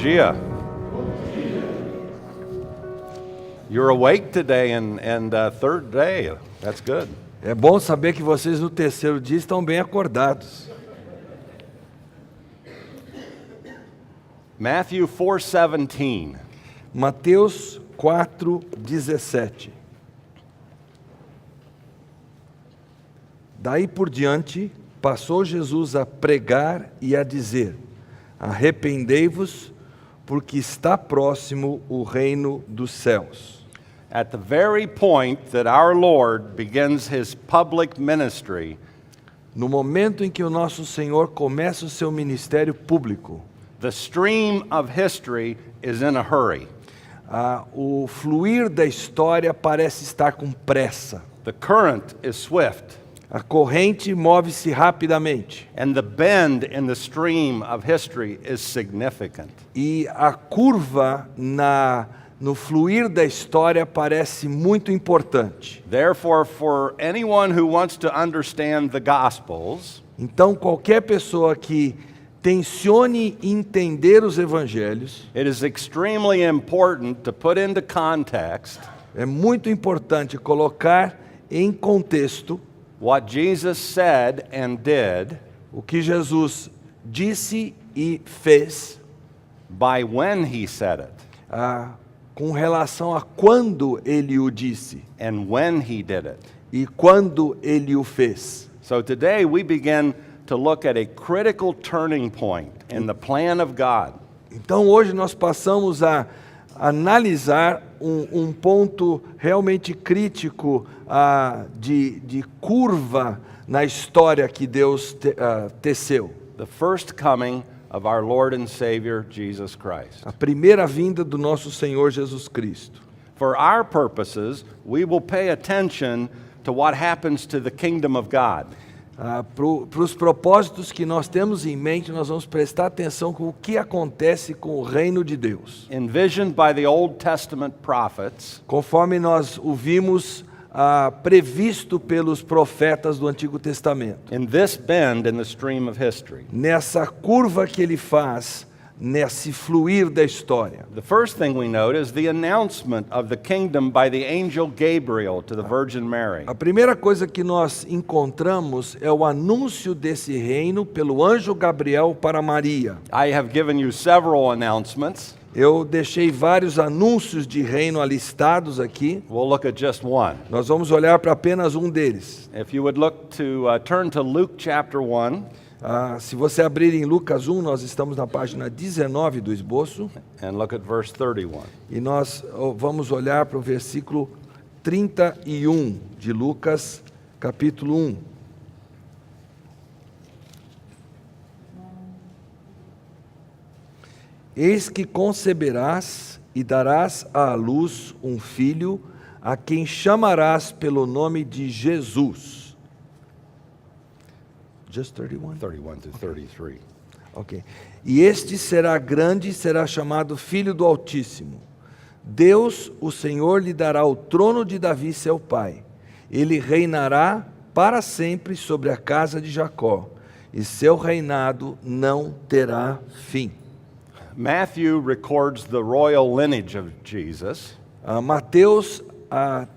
dia. You're awake today and third day. That's good. É bom saber que vocês no terceiro dia estão bem acordados. Matthew 4:17. Mateus 4:17. Daí por diante, passou Jesus a pregar e a dizer: arrependei-vos, porque está próximo o reino dos céus. At the very point that our Lord begins his public ministry, No momento em que o nosso Senhor começa o seu ministério público, the stream of history is in a hurry. o fluir da história parece estar com pressa. The current is swift, A corrente move-se rapidamente. and the bend in the stream of history is significant. E a curva no fluir da história parece muito importante. Therefore, for anyone who wants to understand the Gospels, Então, qualquer pessoa que tencione entender os evangelhos, it is extremely important to put into context é muito importante colocar em contexto what Jesus said and did o que Jesus disse e fez, by when he said it com relação a quando ele o disse and when he did it. e quando ele o fez. So today we begin to look at a critical turning point in the plan of God. Então hoje nós passamos a analisar um ponto realmente crítico de curva na história que Deus teceu. The first coming of our Lord and Savior Jesus Christ. A primeira vinda do nosso Senhor Jesus Cristo. For our purposes, we will pay attention to what happens to the kingdom of God. Para os propósitos que nós temos em mente, nós vamos prestar atenção com o que acontece com o reino de Deus. Envisioned by the Old Testament prophets, Conforme nós o vimos previsto pelos profetas do Antigo Testamento. in this bend in the stream of history. Nessa curva que ele faz, nesse fluir da história. The first thing we note is the announcement of the kingdom by the angel Gabriel to the Virgin Mary. A primeira coisa que nós encontramos é o anúncio desse reino pelo anjo Gabriel para Maria. I have given you several announcements. Eu deixei vários anúncios de reino alistados aqui. We'll look at just one. Nós vamos olhar para apenas um deles. If you would look to turn to Luke chapter 1 Se você abrir em Lucas 1, nós estamos na página 19 do esboço. and look at verse 31. E nós vamos olhar para o versículo 31 de Lucas, capítulo 1. Eis que conceberás e darás à luz um filho, a quem chamarás pelo nome de Jesus. Just 31? 31 to 33. Ok. E este será grande e será chamado Filho do Altíssimo. Deus, o Senhor, lhe dará o trono de Davi, seu pai. Ele reinará para sempre sobre a casa de Jacó, e seu reinado não terá fim. Matthew records the royal lineage of Jesus. Mateus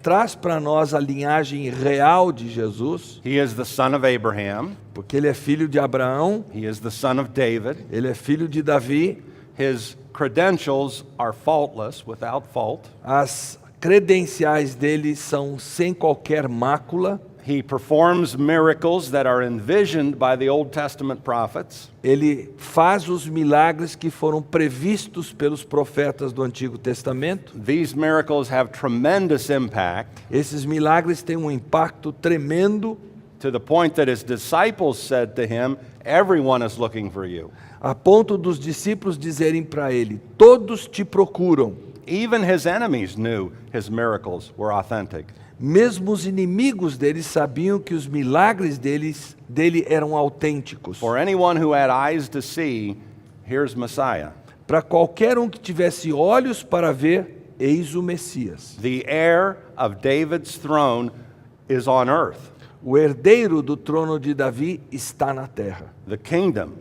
traz para nós a linhagem real de Jesus, He is the son of Abraham. porque ele é filho de Abraão, He is the son of David. ele é filho de Davi. His credentials are faultless, without fault. As credenciais dele são sem qualquer mácula. He performs miracles that are envisioned by the Old Testament prophets. Ele faz os milagres que foram previstos pelos profetas do Antigo Testamento. These miracles have tremendous impact Esses milagres têm um impacto tremendo, to the point that his disciples said to him, "Everyone is looking for you." a ponto dos discípulos dizerem para ele: todos te procuram. Even his enemies knew his miracles were authentic. Mesmo os inimigos dele sabiam que os milagres dele eram autênticos. For anyone who had eyes to see, here's Messiah. Para qualquer um que tivesse olhos para ver, eis o Messias. The heir of David's throne is on earth. O herdeiro do trono de Davi está na terra. The kingdom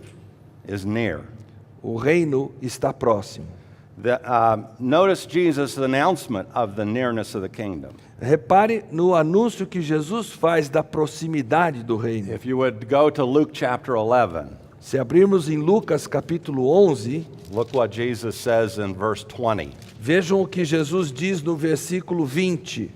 is near. O reino está próximo. Notice Jesus' announcement of the nearness of the kingdom. Repare no anúncio que Jesus faz da proximidade do reino. If you would go to Luke chapter 11, Se abrirmos em Lucas capítulo 11, look what Jesus says in verse 20. vejam o que Jesus diz no versículo 20.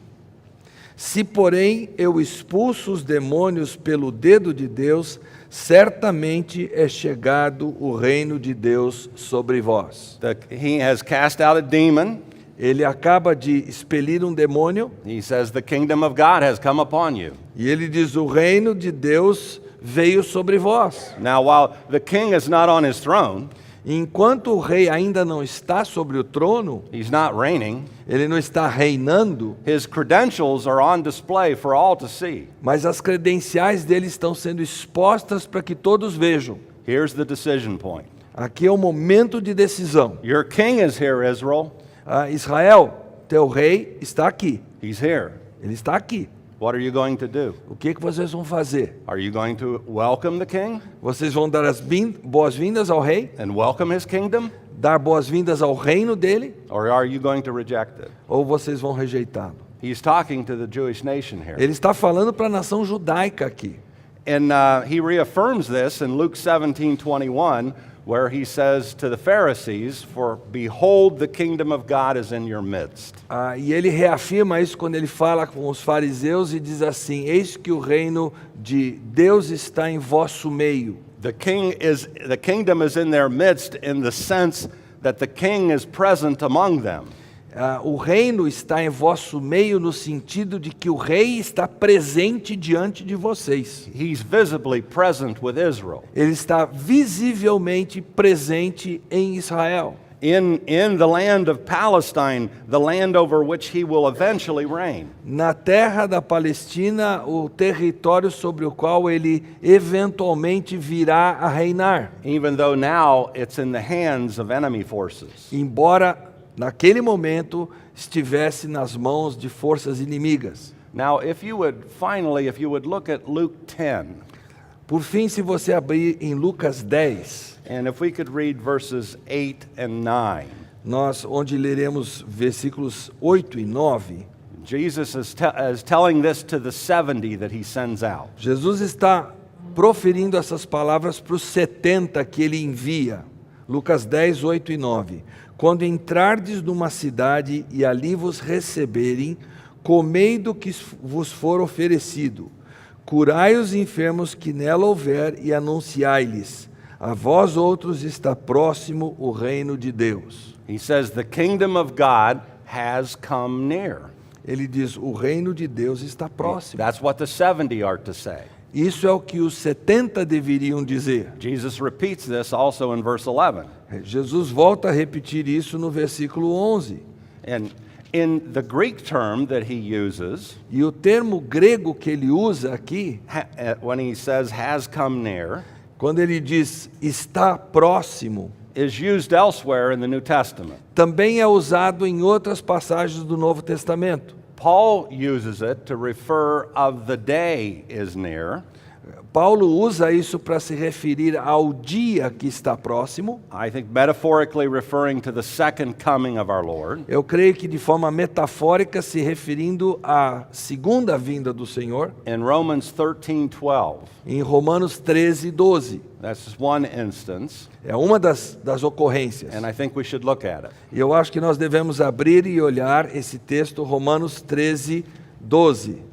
Se, porém, eu expulso os demônios pelo dedo de Deus, certamente é chegado o reino de Deus sobre vós. He has cast out a demon. Ele acaba de expelir um demônio He says, the kingdom of God has come upon you. e ele diz: o reino de Deus veio sobre vós. Now, while the king is not on his throne, Enquanto o rei ainda não está sobre o trono, he's not reigning, ele não está reinando, his credentials are on display for all to see. mas as credenciais dele estão sendo expostas para que todos vejam. Here's the decision point. Aqui é o momento de decisão. Your king is here, Israel. Israel, teu rei está aqui. He's here. Ele está aqui. What are you going to do? O que vocês vão fazer? Are you going to welcome the king Vocês vão dar as boas-vindas ao rei? and welcome his kingdom? Dar boas-vindas ao reino dele? Or are you going to reject it? Ou vocês vão rejeitá-lo? He's talking to the Jewish nation here. Ele está falando para a nação judaica aqui. And he reaffirms this in Luke 17:21, where he says to the Pharisees, "For behold, the kingdom of God is in your midst." E ele reafirma isso quando ele fala com os fariseus e diz assim: eis que o reino de Deus está em vosso meio. The kingdom is in their midst in the sense that the king is present among them. O reino está em vosso meio no sentido de que o rei está presente diante de vocês. He's visibly present with Israel. Ele está visivelmente presente em Israel. In the land of Palestine, the land over which he will eventually reign. Na terra da Palestina, o território sobre o qual ele eventualmente virá a reinar. Even though now it's in the hands of enemy forces. Embora naquele momento estivesse nas mãos de forças inimigas. Now, if you would look at Luke 10, Por fim, se você abrir em Lucas 10, and if we could read verses 8 and 9. onde leremos versículos 8 e 9, Jesus is telling this to the 70 that he sends out. Jesus está proferindo essas palavras para os 70 que ele envia. Lucas 10, 8 e 9. Quando entrardes numa cidade e ali vos receberem, comei do que vos for oferecido. Curai os enfermos que nela houver e anunciai-lhes: a vós outros está próximo o reino de Deus. He says the kingdom of God has come near. Ele diz: o reino de Deus está próximo. That's what the 70 are to say. Isso é o que os 70 deveriam dizer. Jesus repeats this also in verse 11. Jesus volta a repetir isso no versículo 11. And in the Greek term that he uses, E o termo grego que ele usa aqui, when he says has come near, quando ele diz está próximo, is used elsewhere in the New Testament. também é usado em outras passagens do Novo Testamento. Paul uses it to refer of the day is near. Paulo usa isso para se referir ao dia que está próximo. I think metaphorically referring to the second coming of our Lord. Eu creio que de forma metafórica se referindo à segunda vinda do Senhor. In Romans 13:12. Em Romanos 13, 12. That's just one instance, É uma das ocorrências. and I think we should look at it. E eu acho que nós devemos abrir e olhar esse texto, Romanos 13, 12.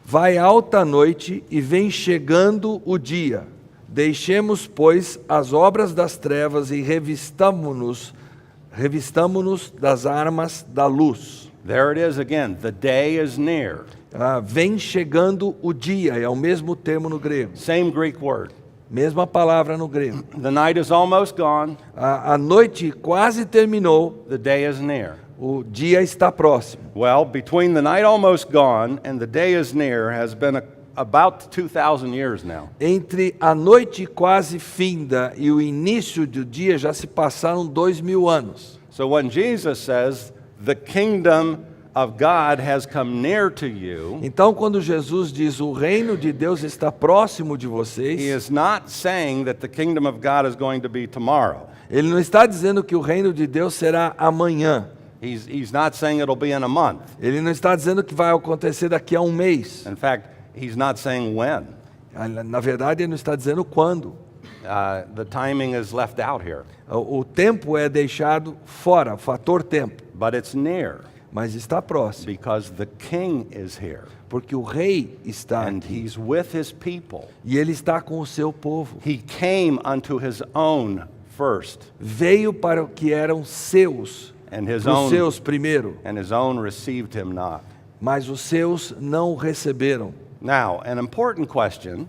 Vai alta a noite e vem chegando o dia. Deixemos, pois, as obras das trevas e revistamo-nos das armas da luz. There it is again. The day is near. Vem chegando o dia, é o mesmo termo no grego. Same Greek word. Mesma palavra no grego. The night is almost gone. A noite quase terminou, The day is near. o dia está próximo. Well, between the night almost gone and the day is near has been about 2,000 years now. Entre a noite quase finda e o início do dia já se passaram 2000 anos. So when Jesus says the kingdom of God has come near to you, Então, quando Jesus diz o reino de Deus está próximo de he vocês, is not saying that the kingdom of God is going to be tomorrow. ele não está dizendo que o reino de Deus será amanhã. He's not saying it'll be in a month. Ele não está dizendo que vai acontecer daqui a um mês. In fact, he's not saying when. Na verdade, ele não está dizendo quando. The timing is left out here, O tempo é deixado fora, o fator tempo. but it's near Mas está próximo, because the king is here porque o rei está and aqui. he's with his people. E ele está com o seu povo. He came unto his own first, Veio para o que eram seus, and his os own seus primeiro, received him not. mas os seus não o receberam. Now, an important question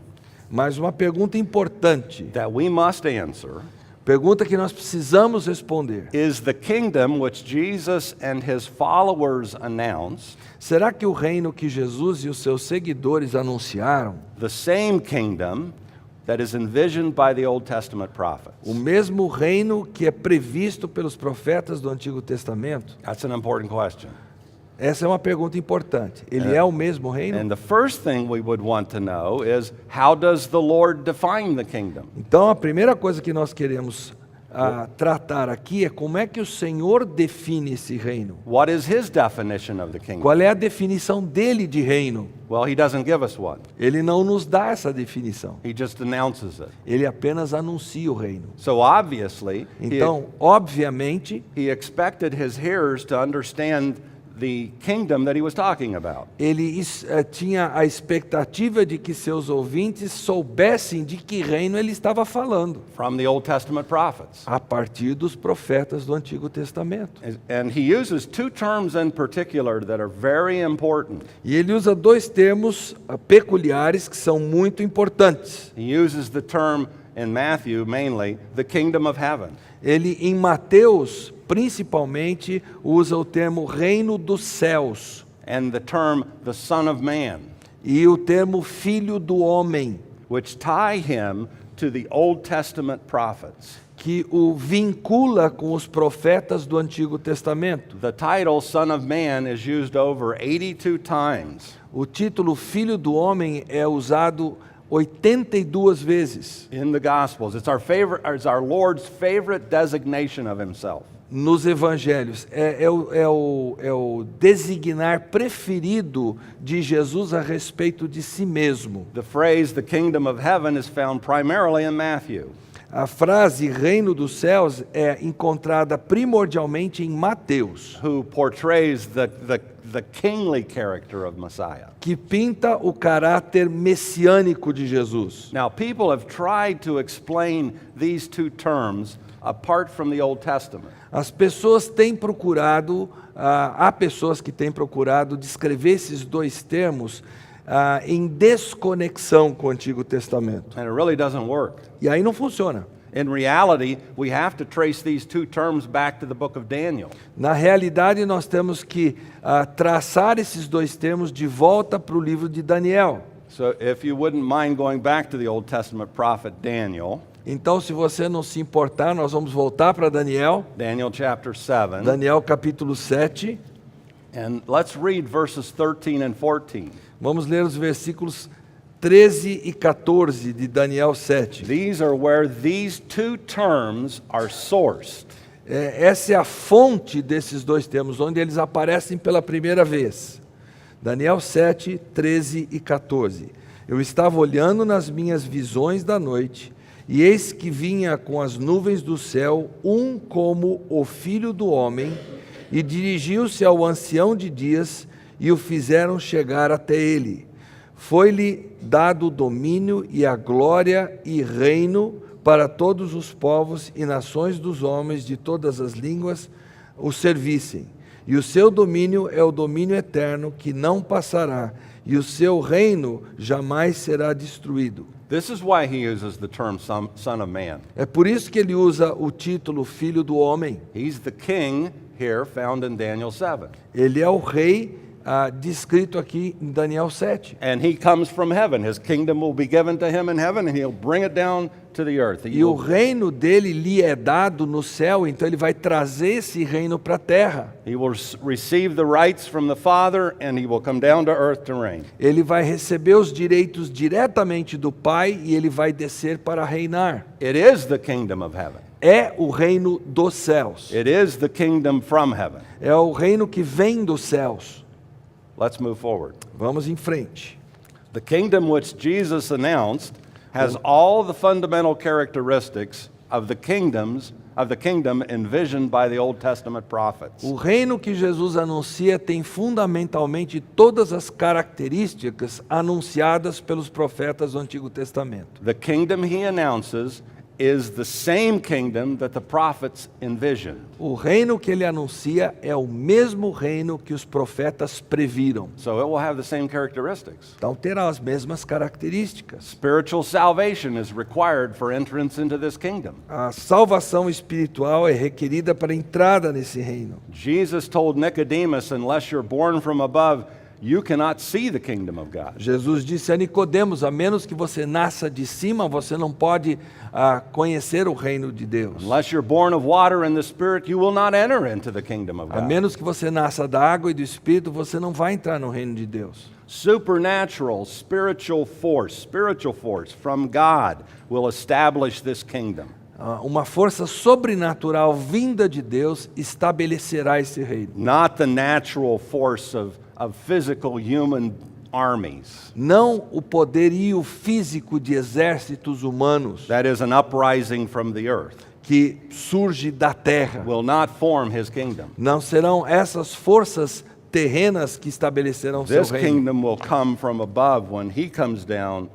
Mas uma pergunta importante, that we must answer pergunta que nós precisamos responder. is the kingdom which Jesus and his followers announced, Será que o reino que Jesus e os seus seguidores anunciaram, the same kingdom that is envisioned by the Old Testament prophets? o mesmo reino que é previsto pelos profetas do Antigo Testamento? That's an important question. Essa é uma pergunta importante. Ele é o mesmo reino? And the first thing we would want to know is, how does the Lord define the kingdom? Então, a primeira coisa que nós queremos tratar aqui é como é que o Senhor define esse reino. What is his definition of the kingdom? Qual é a definição dele de reino? Well, he doesn't give us one. Ele não nos dá essa definição. He just announces it. Ele apenas anuncia o reino. So obviously, Então, obviamente, he expected his hearers to understand the kingdom that he was talking about. ele tinha a expectativa de que seus ouvintes soubessem de que reino ele estava falando, From the Old Testament prophets. a partir dos profetas do Antigo Testamento. And he uses two terms in particular that are very important. E ele usa dois termos peculiares que são muito importantes. He uses the term in Matthew mainly, the kingdom of heaven. Ele, em Mateus, principalmente, usa o termo reino dos céus And the term the Son of Man, e o termo filho do homem, which tie him to the Old Testament prophets. que o vincula com os profetas do Antigo Testamento. The title Son of Man is used over 82 times O título filho do homem é usado 82 vezes in the Gospels. It's our Lord's favorite designation of himself. nos evangelhos. É o designar preferido de Jesus a respeito de si mesmo. The phrase the kingdom of heaven is found primarily in Matthew. A frase reino dos céus é encontrada primordialmente em Mateus, Who portrays the kingly character of Messiah. que pinta o caráter messiânico de Jesus. Now, people have tried to explain these two terms apart from the Old Testament. As pessoas têm procurado, há pessoas que têm procurado descrever esses dois termos em desconexão com o Antigo Testamento. And it really doesn't work. E aí não funciona. In reality, we have to trace these two terms back to the book of Daniel. Na realidade, nós temos que traçar esses dois termos de volta para o livro de Daniel. So if you wouldn't mind going back to the Old Testament prophet Daniel, Então, se você não se importar, nós vamos voltar para Daniel, Daniel chapter 7, Daniel capítulo 7. and let's read verses 13 and 14. Vamos ler os versículos 13 e 14 de Daniel 7. These are where these two terms are sourced. Essa é a fonte desses dois termos, onde eles aparecem pela primeira vez. Daniel 7, 13 e 14. Eu estava olhando nas minhas visões da noite, e eis que vinha com as nuvens do céu um como o filho do homem, e dirigiu-se ao ancião de dias, e o fizeram chegar até ele. Foi-lhe dado o domínio e a glória e reino para todos os povos e nações dos homens de todas as línguas o servissem. E o seu domínio é o domínio eterno que não passará, e o seu reino jamais será destruído. This is why he uses the term son of man. É por isso que ele usa o título Filho do Homem. He's the king here found in Daniel 7. Ele é o rei descrito aqui em Daniel 7. And he comes from heaven. His kingdom will be given to him in heaven, and he'll bring it down to the earth. E o reino dele lhe é dado no céu, então ele vai trazer esse reino para a terra. He will receive the rights from the Father, and he will come down to earth to reign. Ele vai receber os direitos diretamente do Pai e ele vai descer para reinar. It is the kingdom of heaven. É o reino dos céus. It is the kingdom from heaven. É o reino que vem dos céus. Let's move forward. Vamos em frente. The kingdom which Jesus announced has all the fundamental characteristics of the kingdom envisioned by the Old Testament prophets. O reino que Jesus anuncia tem fundamentalmente todas as características anunciadas pelos profetas do Antigo Testamento. The kingdom he announces is the same kingdom that the prophets envisioned. O reino que ele anuncia é o mesmo reino que os profetas previram. So it will have the same characteristics. Então terá as mesmas características. Spiritual salvation is required for entrance into this kingdom. A salvação espiritual é requerida para a entrada nesse reino. Jesus told Nicodemus, unless you're born from above, you cannot see the kingdom of God. Jesus disse a Nicodemos, a menos que você nasça de cima, você não pode conhecer o reino de Deus. Unless you're born of water and the Spirit, you will not enter into the kingdom of A God. menos que você nasça da água e do Espírito, você não vai entrar no reino de Deus. Supernatural, spiritual force from God will establish this kingdom. Uma força sobrenatural vinda de Deus estabelecerá esse reino. Not the natural force of physical human armies. Não o poderio físico de exércitos humanos That is an uprising from the earth. que surge da terra. Will not form his kingdom. Não serão essas forças terrenas que estabelecerão seu This reino. kingdom will come from above when he comes down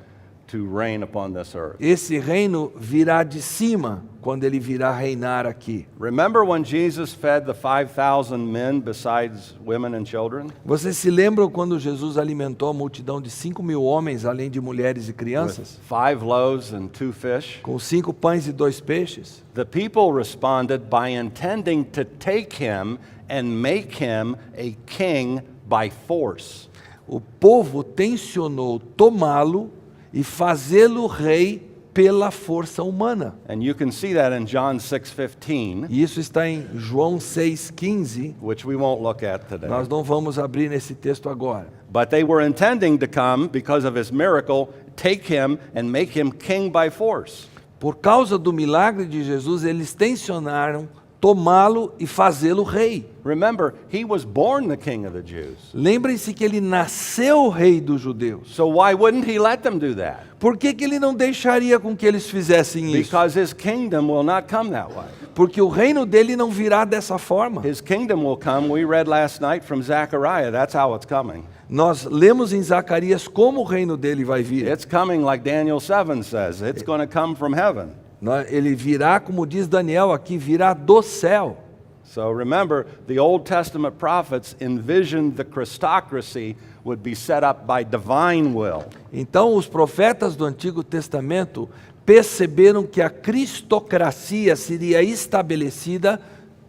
to reign upon this earth. Esse reino virá de cima quando ele virá reinar aqui. Remember when Jesus fed the 5,000 men besides women and children? Vocês se lembram quando Jesus alimentou a multidão de 5.000 homens, além de mulheres e crianças? 5 loaves and 2 fish. Com 5 pães e 2 peixes? The people responded by intending to take him and make him a king by force. O povo tensionou tomá-lo e fazê-lo rei pela força humana. And you can see that in John 6:15, E isso está em João 6,15. which we won't look at today. Nós não vamos abrir nesse texto agora. But they were intending to come because of his miracle, take him and make him king by force. Por causa do milagre de Jesus, eles tensionaram tomá-lo e fazê-lo rei. Remember, he was born the king of the Jews. Lembrem-se que ele nasceu rei dos judeus. So why wouldn't he let them do that? Por que ele não deixaria com que eles fizessem isso? Because his kingdom will not come that way. Porque o reino dele não virá dessa forma. His kingdom will come, we read last night from Zechariah, that's how it's coming. Nós lemos em Zacarias como o reino dele vai vir. It's coming like Daniel 7 says, it's going to come from heaven. Ele virá, como diz Daniel aqui, virá do céu. So remember, the Old Testament prophets envisioned the Christocracy would be set up by divine will. Então os profetas do Antigo Testamento perceberam que a cristocracia seria estabelecida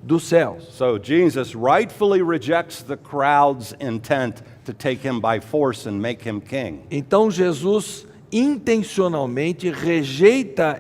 dos céus. So Jesus rightfully rejects the crowd's intent to take him by force and make him king. Então Jesus intencionalmente rejeita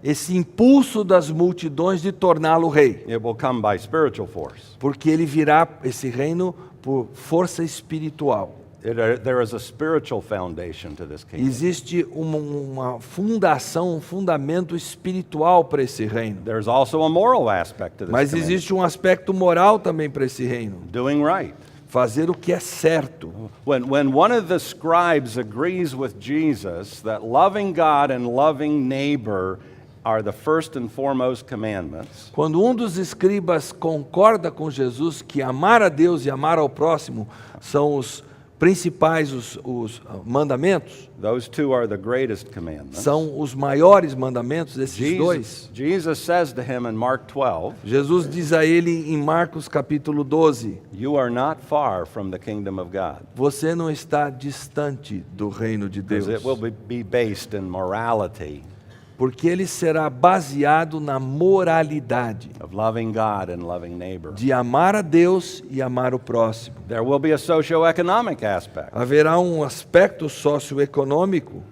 esse impulso das multidões de torná-lo rei, It will come by spiritual force. porque ele virá esse reino por força espiritual. There is a spiritual foundation to this kingdom. Existe uma fundação, um fundamento espiritual para esse reino. There's also a moral aspect to this Mas commandment. existe um aspecto moral também para esse reino. Doing right. Fazer o que é certo. When one of the scribes agrees with Jesus that loving God and loving neighbor are the first and foremost commandments, Quando um dos escribas concorda com Jesus que amar a Deus e amar ao próximo são os principais, os mandamentos, those two are the greatest commandments. são os maiores mandamentos, esses dois. Jesus says to him in Mark 12, Jesus diz a ele em Marcos capítulo 12, you are not far from the kingdom of God, você não está distante do reino de Deus. because it will be based in morality porque ele será baseado na moralidade of loving God and loving neighbor. de amar a Deus e amar o próximo. There will be a socioeconomic aspect. Haverá um aspecto socioeconômico.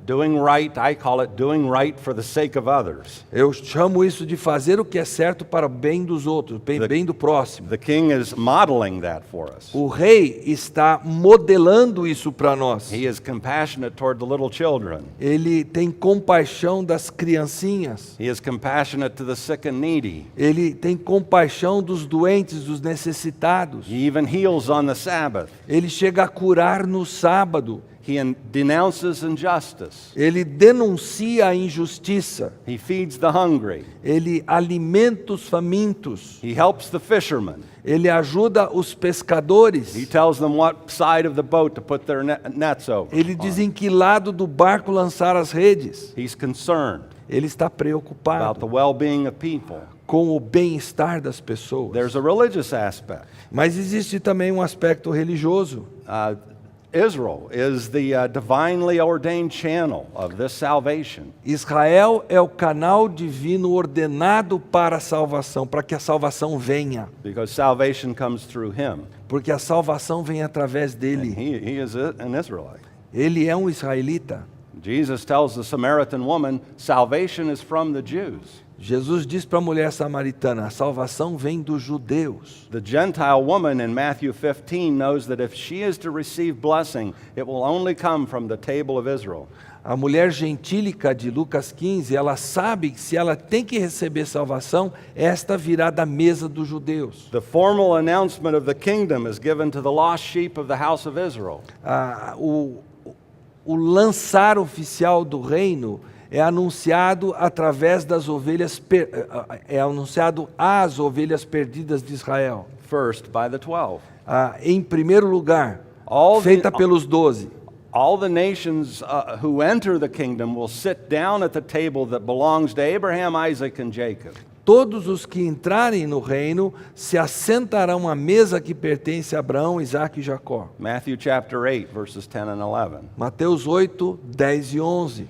Doing right, I call it doing right for the sake of others. Eu chamo isso de fazer o que é certo para o bem dos outros, bem do próximo. The king is modeling that for us. O rei está modelando isso para nós. He is compassionate toward the little children. Ele tem compaixão das criancinhas. He is compassionate to the sick and needy. Ele tem compaixão dos doentes, dos necessitados. He even heals on the Sabbath. Ele chega a curar no sábado. He denounces injustice. Ele denuncia a injustiça. He feeds the hungry. Ele alimenta os famintos. He helps the fishermen. Ele ajuda os pescadores. He tells them what side of the boat to put their nets over. Ele diz em que lado do barco lançar as redes. He's concerned Ele está about the preocupado well-being of people. com o bem-estar das pessoas. There's a religious aspect. Mas existe também um aspecto religioso. Israel is the divinely ordained channel of this salvation. Israel é o canal divino ordenado para a salvação, para que a salvação venha. Because salvation comes through him. Porque a salvação vem através And dele. he is an Israelite. Ele é um israelita. Jesus tells the Samaritan woman, salvation is from the Jews. Jesus diz para a mulher samaritana, a salvação vem dos judeus. The Gentile woman in Matthew 15 knows that if she is to receive blessing, it will only come from the table of Israel. A mulher gentílica de Lucas 15, ela sabe que se ela tem que receber salvação, esta virá da mesa dos judeus. The formal announcement of the kingdom is given to the lost sheep of the house of Israel. O lançar oficial do reino é anunciado através das ovelhas, é anunciado às ovelhas perdidas de Israel. First by the 12. Em primeiro lugar, All the- feita pelos 12. All the nations who enter the kingdom will sit down at the table that belongs to Abraham, Isaac, and Jacob. Todos os que entrarem no reino se assentarão à mesa que pertence a Abraão, Isaque e Jacó. Matthew chapter 8, verses 10 and 11. Mateus 8, 10 e 11.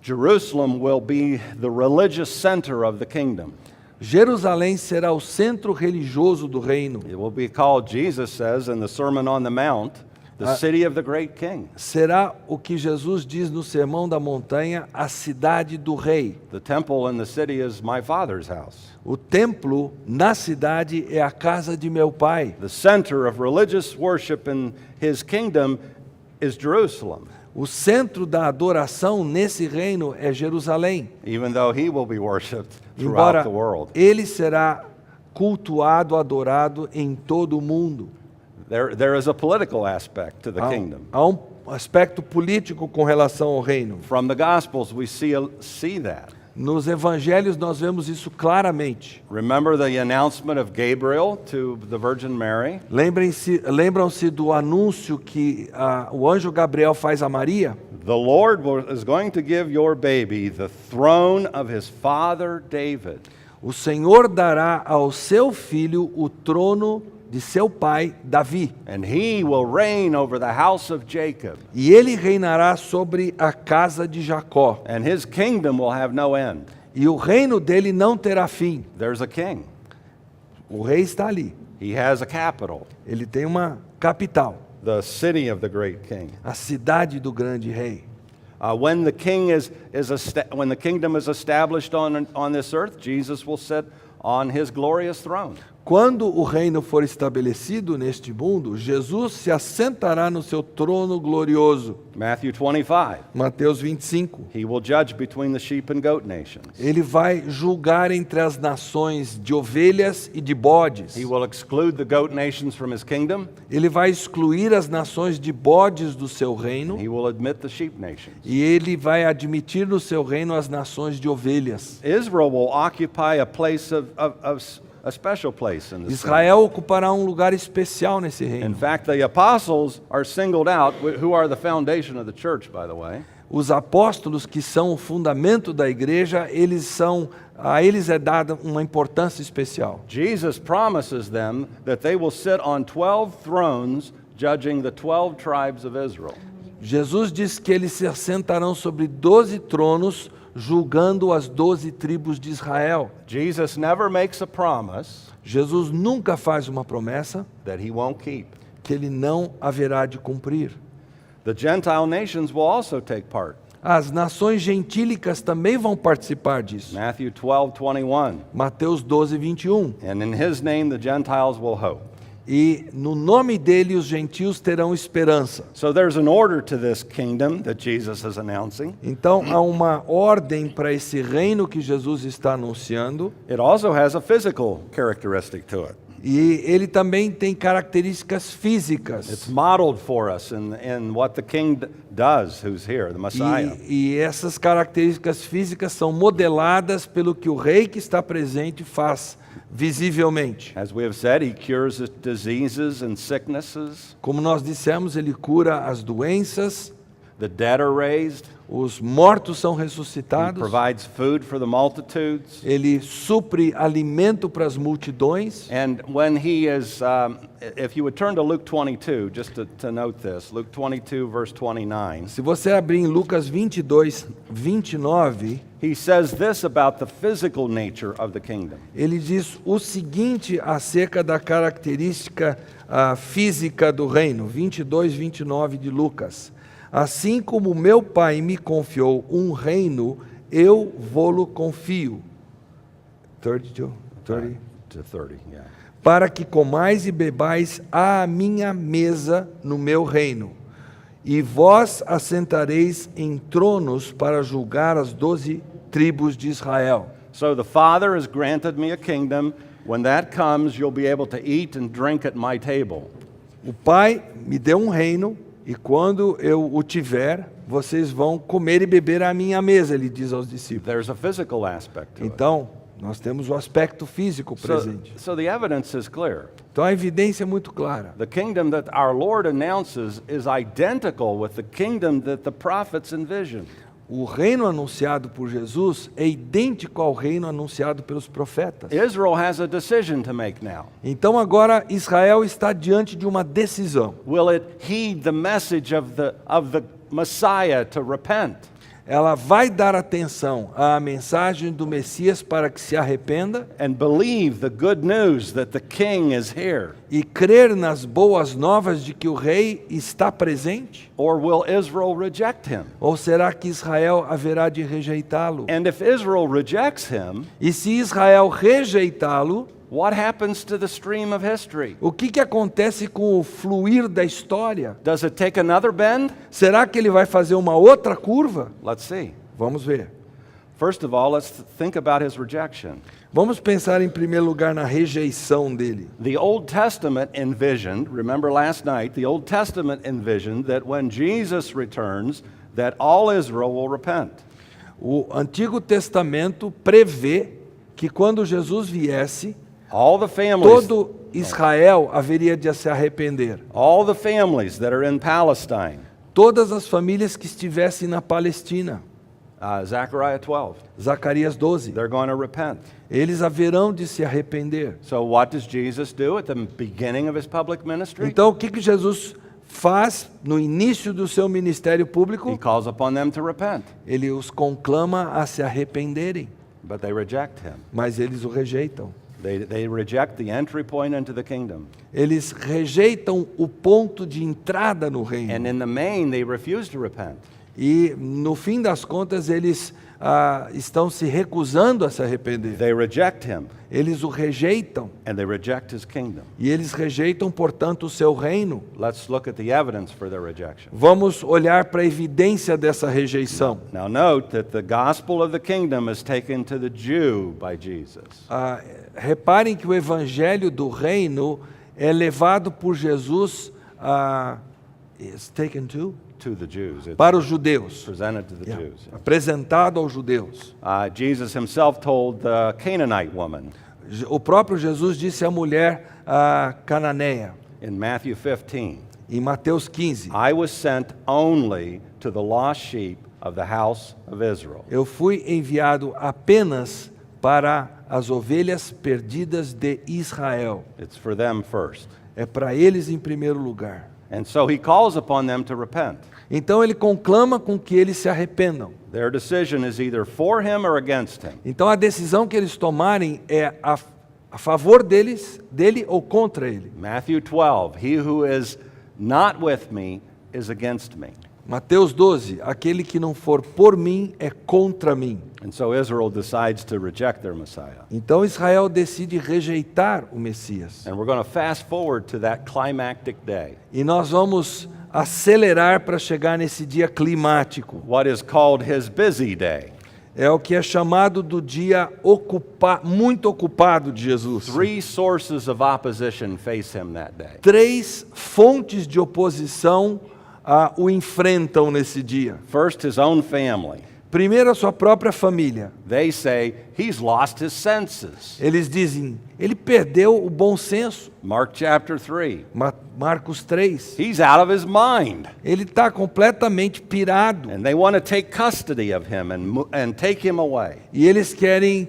Jerusalem will be the religious center of the kingdom. Jerusalém será o centro religioso do reino. It will be called, Jesus says in the Sermon on the Mount, the city of the great king. Será o que Jesus diz no Sermão da Montanha, a cidade do rei. The temple in the city is my Father's house. O templo na cidade é a casa de meu pai. The center of religious worship in his kingdom is Jerusalem, O centro da adoração nesse reino é Jerusalém. even though he will be worshiped throughout Embora the world. ele será cultuado, adorado em todo o mundo. There is a political aspect to the kingdom. Há um aspecto político com relação ao reino. From the Gospels, we see that. Nos evangelhos nós vemos isso claramente. Remember the announcement of Gabriel to the Virgin Mary? Lembram-se do anúncio que o anjo Gabriel faz a Maria? The Lord is going to give your baby the throne of his father David. O Senhor dará ao seu filho o trono de seu pai, Davi. And he will reign over the house of Jacob. E ele reinará sobre a casa de Jacó. And his kingdom will have no end. E o reino dele não terá fim. There's a king. O rei está ali. He has a capital, Ele tem uma capital, the city of the great king. a cidade do grande rei. When the kingdom is established on this earth, Jesus will sit on his glorious throne. Quando o reino for estabelecido neste mundo, Jesus se assentará no seu trono glorioso. Matthew 25. Mateus 25. He will judge between the sheep and goat nations. Ele vai julgar entre as nações de ovelhas e de bodes. He will exclude the goat nations from his kingdom. Ele vai excluir as nações de bodes do seu reino. He will admit the sheep nations. E ele vai admitir no seu reino as nações de ovelhas. Israel will occupy a place a special place in this. Israel ocupará um lugar especial nesse In reino. fact, the apostles are singled out, who are the foundation of the church, by the way. Os apóstolos, que são o fundamento da igreja, a eles é dada uma importância especial. Jesus promises them that they will sit on 12 thrones judging the 12 tribes of Israel. Jesus diz que eles se assentarão sobre 12 tronos, julgando as 12 tribos de Israel. Jesus never makes a promise Jesus nunca faz uma promessa that he won't keep. que ele não haverá de cumprir. The Gentile nations will also take part. As nações gentílicas também vão participar disso. Matthew 12:21. Mateus 12, 21. And in his name the Gentiles will hope. E no nome dele os gentios terão esperança. So there's an order to this kingdom that Jesus is announcing. Então há uma ordem para esse reino que Jesus está anunciando. It also has a physical characteristic to it. E ele também tem características It's físicas. modeled for us in what the king does who's here, the Messiah. E essas características físicas são modeladas pelo que o rei que está presente faz visivelmente. As we have said, he cures diseases and sicknesses. Como nós dissemos, ele cura as doenças, The dead are raised. os mortos são He ressuscitados, provides food for the multitudes. ele supre alimento para as multidões. And when he is, if you would turn to Luke 22, just to note this, Luke 22, verse 29, Se você abrir em Lucas 22, 29, he says this about the physical nature of the kingdom. ele diz o seguinte acerca da característica física do reino. 22, 29 de Lucas. Assim como meu pai me confiou um reino, eu vô-lo confio. 32, 30. To 30, yeah. Para que comais e bebais à minha mesa no meu reino. E vós assentareis em tronos para julgar as 12 tribos de Israel. So the Father has granted me a kingdom. When that comes, you'll be able to eat and drink at my table. O Pai me deu um reino, e quando eu o tiver, vocês vão comer e beber à minha mesa, ele diz aos discípulos. There's a physical aspect to it. Então, nós temos o aspecto físico presente. So the evidence is clear. Então a evidência é muito clara. The kingdom that our Lord announces is identical with the kingdom that the prophets envisioned. O reino anunciado por Jesus é idêntico ao reino anunciado pelos profetas. Israel has a decision to make now. Então agora Israel está diante de uma decisão. Will it heed the message of the Messiah to repent? Ela vai dar atenção à mensagem do Messias para que se arrependa And believe the good news that the king is here? e crer nas boas novas de que o rei está presente? Or will Israel reject him? Ou será que Israel haverá de rejeitá-lo? And if Israel rejects him, E se Israel rejeitá-lo, what happens to the stream of history? o que acontece com o fluir da história? Does it take another bend? Será que ele vai fazer uma outra curva? Let's see. Vamos ver. First of all, let's think about his rejection. Vamos pensar em primeiro lugar na rejeição dele. The Old Testament envisioned, remember last night, the Old Testament envisioned that when Jesus returns, that all Israel will repent. O Antigo Testamento prevê que quando Jesus viesse, All the families, todo Israel haveria de se arrepender. all the families that are in Palestine, Todas as famílias que estivessem na Palestina. Zechariah 12, Zacarias 12. they're going to repent. Eles haverão de se arrepender. So what does Jesus do at the beginning of his public ministry? Então o que Jesus faz no início do seu ministério He público? calls upon them to repent, Ele os conclama a se arrependerem, but they reject him. mas eles o rejeitam. They reject the entry point into the kingdom. Eles rejeitam o ponto de entrada no reino. And in the main, they refuse to repent. E no fim das contas eles estão se recusando a se arrepender. They reject him, Eles o rejeitam and they reject his kingdom. e eles rejeitam, portanto, o seu reino. Let's look at the evidence for their rejection. Vamos olhar para a evidência dessa rejeição. Now note that the gospel of the kingdom is taken to the Jew by Jesus. Reparem que o evangelho do reino é levado por Jesus is taken to? To the Jews. It's Para os judeus. presented to the Yeah. Jews. Apresentado aos judeus. Jesus himself told the Canaanite woman O próprio Jesus disse à mulher cananeia, in Matthew 15, em Mateus 15, I was sent only to the lost sheep of the house of Israel. eu fui enviado apenas para as ovelhas perdidas de Israel. It's for them first. É para eles em primeiro lugar. And so he calls upon them to repent. Então ele conclama com que eles se arrependam. Their decision is either for him or against him. Então a decisão que eles tomarem é a favor dele ou contra ele. Matthew 12, he who is not with me is against me. Mateus 12, aquele que não for por mim é contra mim. And so Israel decides to reject their Messiah. Então Israel decide rejeitar o Messias. And we're going to fast forward to that climactic day, E nós vamos acelerar para chegar nesse dia climático. what is called his busy day. É o que é chamado do dia muito ocupado de Jesus. 3 sources of opposition face him that day. 3 fontes de oposição o enfrentam nesse dia. First, his own family. Primeiro, a sua própria família. They say he's lost his senses. Eles dizem, ele perdeu o bom senso. Mark chapter 3. Marcos 3. He's out of his mind. Ele está completamente pirado. And they want to take custody of him and take him away. E eles querem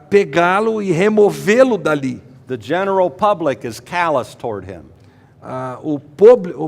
pegá-lo e removê-lo dali. The general public is callous toward him. O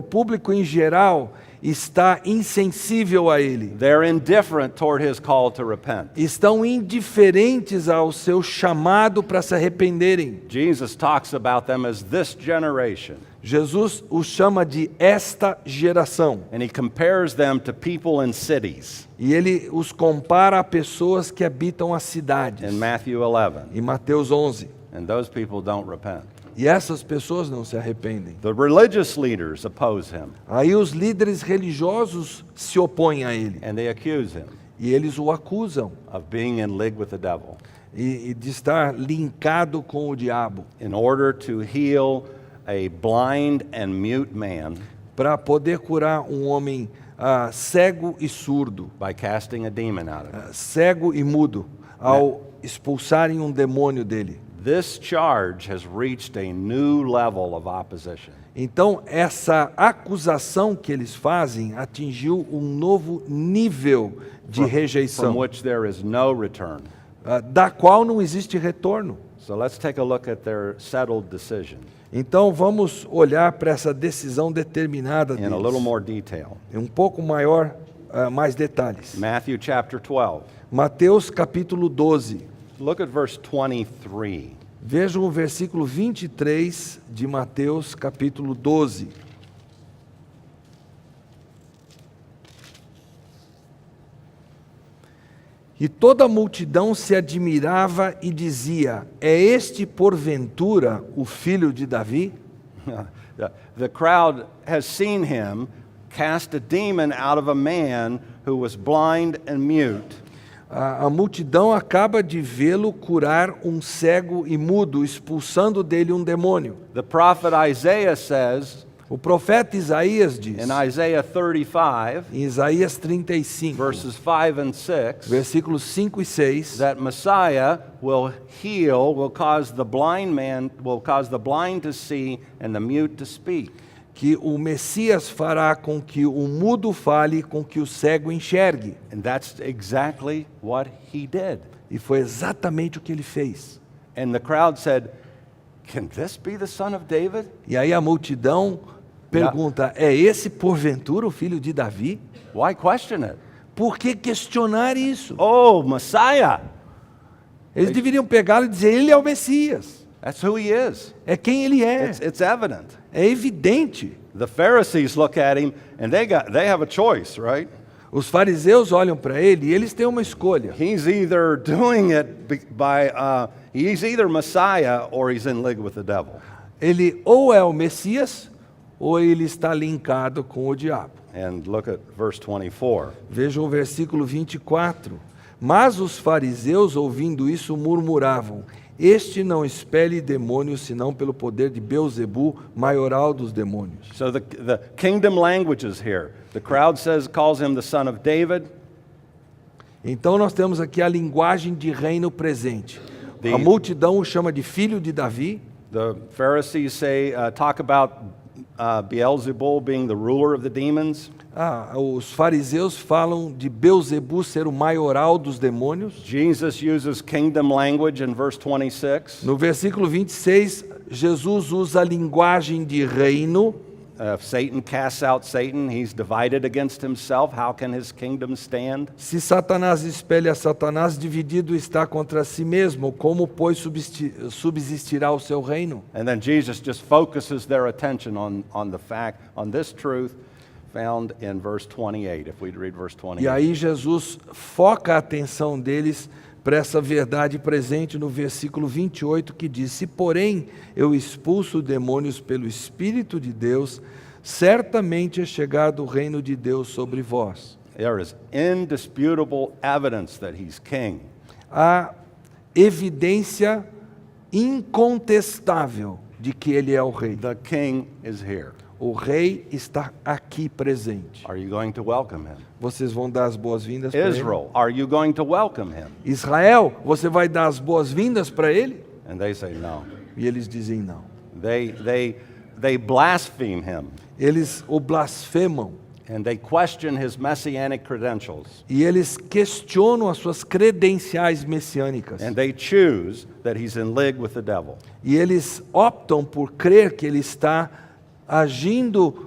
público em geral está insensível a ele. They're indifferent toward his call to repent. Estão indiferentes ao seu chamado para se arrependerem. Jesus talks about them as this generation. Jesus os chama de esta geração. And he compares them to people in cities E ele os compara a pessoas que habitam as cidades. in Matthew 11. Em Mateus 11. And those people don't repent. E essas pessoas não se arrependem. The religious leaders oppose him Aí os líderes religiosos se opõem a ele. and they accuse him E eles o acusam of being in league with the devil e de estar linkado com o diabo. in order to heal a blind and mute man Para poder curar um homem cego e surdo. by casting a demon out of him. Cego e mudo. Ao expulsarem um demônio dele. This charge has reached a new level of opposition. Então, essa acusação que eles fazem atingiu um novo nível de From rejeição, which there is no return. Da qual não existe retorno. So let's take a look at their settled decision Então, vamos olhar para essa decisão determinada in a little deles. more detail. Em um pouco mais detalhes. Matthew chapter 12. Mateus capítulo 12. Look at verse 23. Vejam o versículo 23 de Mateus capítulo 12. E toda a multidão se admirava e dizia: é este porventura o filho de Davi? The crowd has seen him cast a demon out of a man who was blind and mute. A multidão acaba de vê-lo curar um cego e mudo, expulsando dele um demônio. The prophet Isaiah says O profeta Isaías diz, in Isaiah 35, em Isaías 35, verses 5 and 6, versículos 5 e 6, that Messiah will heal, will cause the blind to see and the mute to speak. que o Messias fará com que o mudo fale, com que o cego enxergue. And that's exactly what he did. E foi exatamente o que ele fez. And the crowd said, "Can this be the son of David?" E aí a multidão pergunta, é esse porventura o filho de Davi? Why question it? Por que questionar isso? Oh, Messiah. Eles deveriam pegá-lo e dizer, ele é o Messias. That's who he is. É quem ele é. It's evident. É evidente. The Pharisees look at him and they have a choice, right? Os fariseus olham para ele e eles têm uma escolha. He's either doing it he's either Messiah or he's in league with the devil. Ele ou é o Messias ou ele está linkado com o diabo. And look at verse 24. Vejam o versículo 24. Mas os fariseus, ouvindo isso, murmuravam: este não expele demônios, senão pelo poder de Beelzebu, maioral dos demônios. So the kingdom languages here. The crowd calls him the son of David. Então nós temos aqui a linguagem de reino presente. The- A multidão o chama de filho de Davi. The Pharisees talk about Beelzebul being the ruler of the demons. Os fariseus falam de Beelzebu ser o maioral dos demônios. Jesus uses kingdom language in verse 26. No versículo 26, Jesus usa a linguagem de reino. If Satan casts out Satan, he's divided against himself. How can his kingdom stand? Se Satanás expele a Satanás, dividido está contra si mesmo, como, pois, subsistirá o seu reino? And then Jesus just focuses their attention on this truth found in verse 28, if we read verse 28. E aí Jesus foca a atenção deles para essa verdade presente no versículo 28, que diz: se porém eu expulso demônios pelo Espírito de Deus, certamente é chegado o reino de Deus sobre vós. There is indisputable evidence that he's king. Há evidência incontestável de que ele é o rei. The king is here. O rei está aqui presente. Are you going to welcome him? Vocês vão dar as boas-vindas para ele? Israel, are you going to welcome him? Israel, você vai dar as boas-vindas para ele? And they say no. E eles dizem não. They blaspheme him. Eles o blasfemam. And they question his messianic credentials. E eles questionam as suas credenciais messiânicas. And they choose that he's in league with the devil. E eles optam por crer que ele está agindo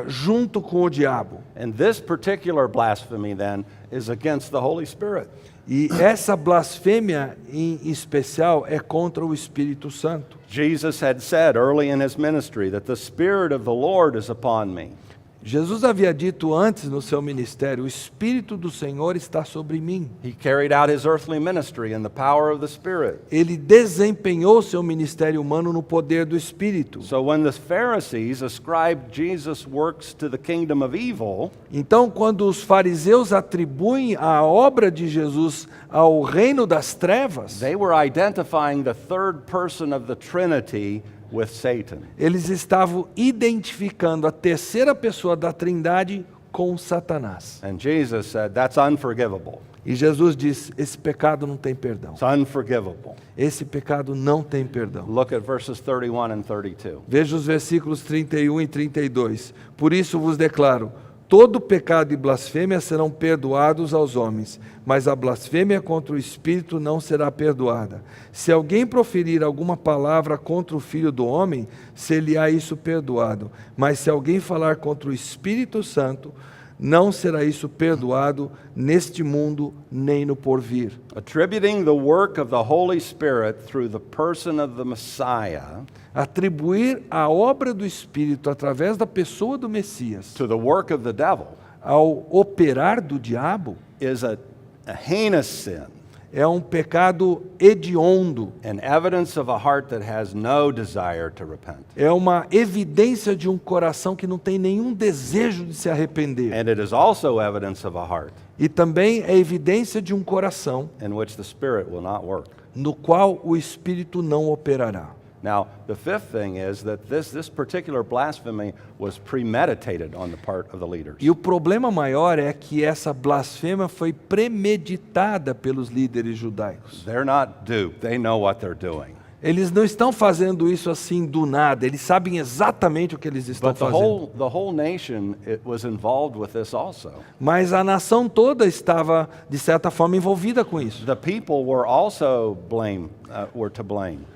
junto com o diabo. And this particular blasphemy then is against the Holy Spirit. E essa blasfêmia em especial é contra o Espírito Santo. Jesus had said early in his ministry that the Spirit of the Lord is upon me. Jesus havia dito antes no seu ministério: o Espírito do Senhor está sobre mim. He carried out his earthly ministry in the power of the Spirit. Ele desempenhou seu ministério humano no poder do Espírito. So when the Pharisees ascribed Jesus' works to the kingdom of evil, Então, quando os fariseus atribuem a obra de Jesus ao reino das trevas, they were identifying the third person of the Trinity with Satan. eles estavam identificando a terceira pessoa da Trindade com Satanás. And Jesus said, that's unforgivable. E Jesus diz: esse pecado não tem perdão. It's unforgivable. Esse pecado não tem perdão. Look at verses 31 and 32. Veja os versículos 31 e 32. Por isso vos declaro: todo pecado e blasfêmia serão perdoados aos homens, mas a blasfêmia contra o Espírito não será perdoada. Se alguém proferir alguma palavra contra o Filho do Homem, ser-lhe-á isso perdoado. Mas se alguém falar contra o Espírito Santo, não será isso perdoado neste mundo nem no porvir. Attributing the work of the Holy Spirit through the person of the Messiah Atribuir a obra do Espírito através da pessoa do Messias to the work of the devil ao operar do diabo is a heinous sin é um pecado hediondo, and evidence of a heart that has no desire to repent. é uma evidência de um coração que não tem nenhum desejo de se arrepender. And it is also evidence of a heart E também é evidência de um coração in which the Spirit will not work. no qual o Espírito não operará. Now, the fifth thing is that this particular blasphemy was premeditated on the part of the leaders. E o problema maior é que essa blasfêmia foi premeditada pelos líderes judaicos. They're not duped. They know what they're doing. Eles não estão fazendo isso assim do nada, eles sabem exatamente o que eles estão But fazendo. the whole nation was involved with this also. Mas a nação toda estava, de certa forma, envolvida com isso. The people were also were to blame.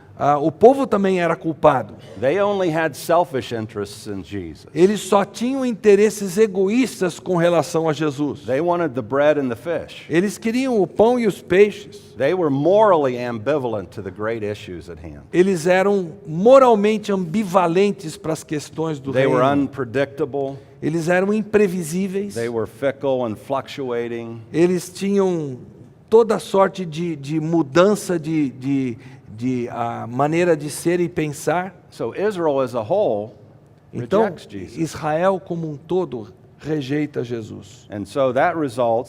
O povo também era culpado. They only had selfish interests in Jesus. Eles só tinham interesses egoístas com relação a Jesus. They wanted the bread and the fish. Eles queriam o pão e os peixes. They were morally ambivalent to the great issues at hand. Eles eram moralmente ambivalentes para as questões do They were reino. unpredictable. Eles eram imprevisíveis. They were fickle and fluctuating. Eles tinham toda sorte de mudança de maneira de ser e pensar. So Israel as a whole Então, rejects Jesus. Israel como um todo rejeita Jesus. And so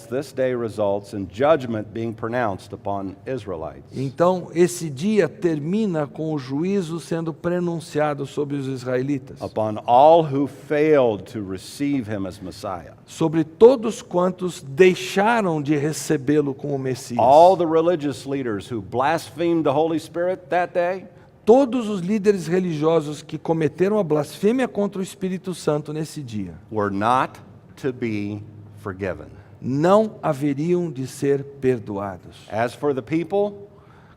this day results in judgment being pronounced upon Israelites. Então, esse dia termina com o juízo sendo pronunciado sobre os israelitas, Upon all who failed to receive him as Messiah. sobre todos quantos deixaram de recebê-lo como Messias. All the religious leaders who blasphemed the Holy Spirit that day, Todos os líderes religiosos que cometeram a blasfêmia contra o Espírito Santo nesse dia were not to be forgiven. não haveriam de ser perdoados. As for the people,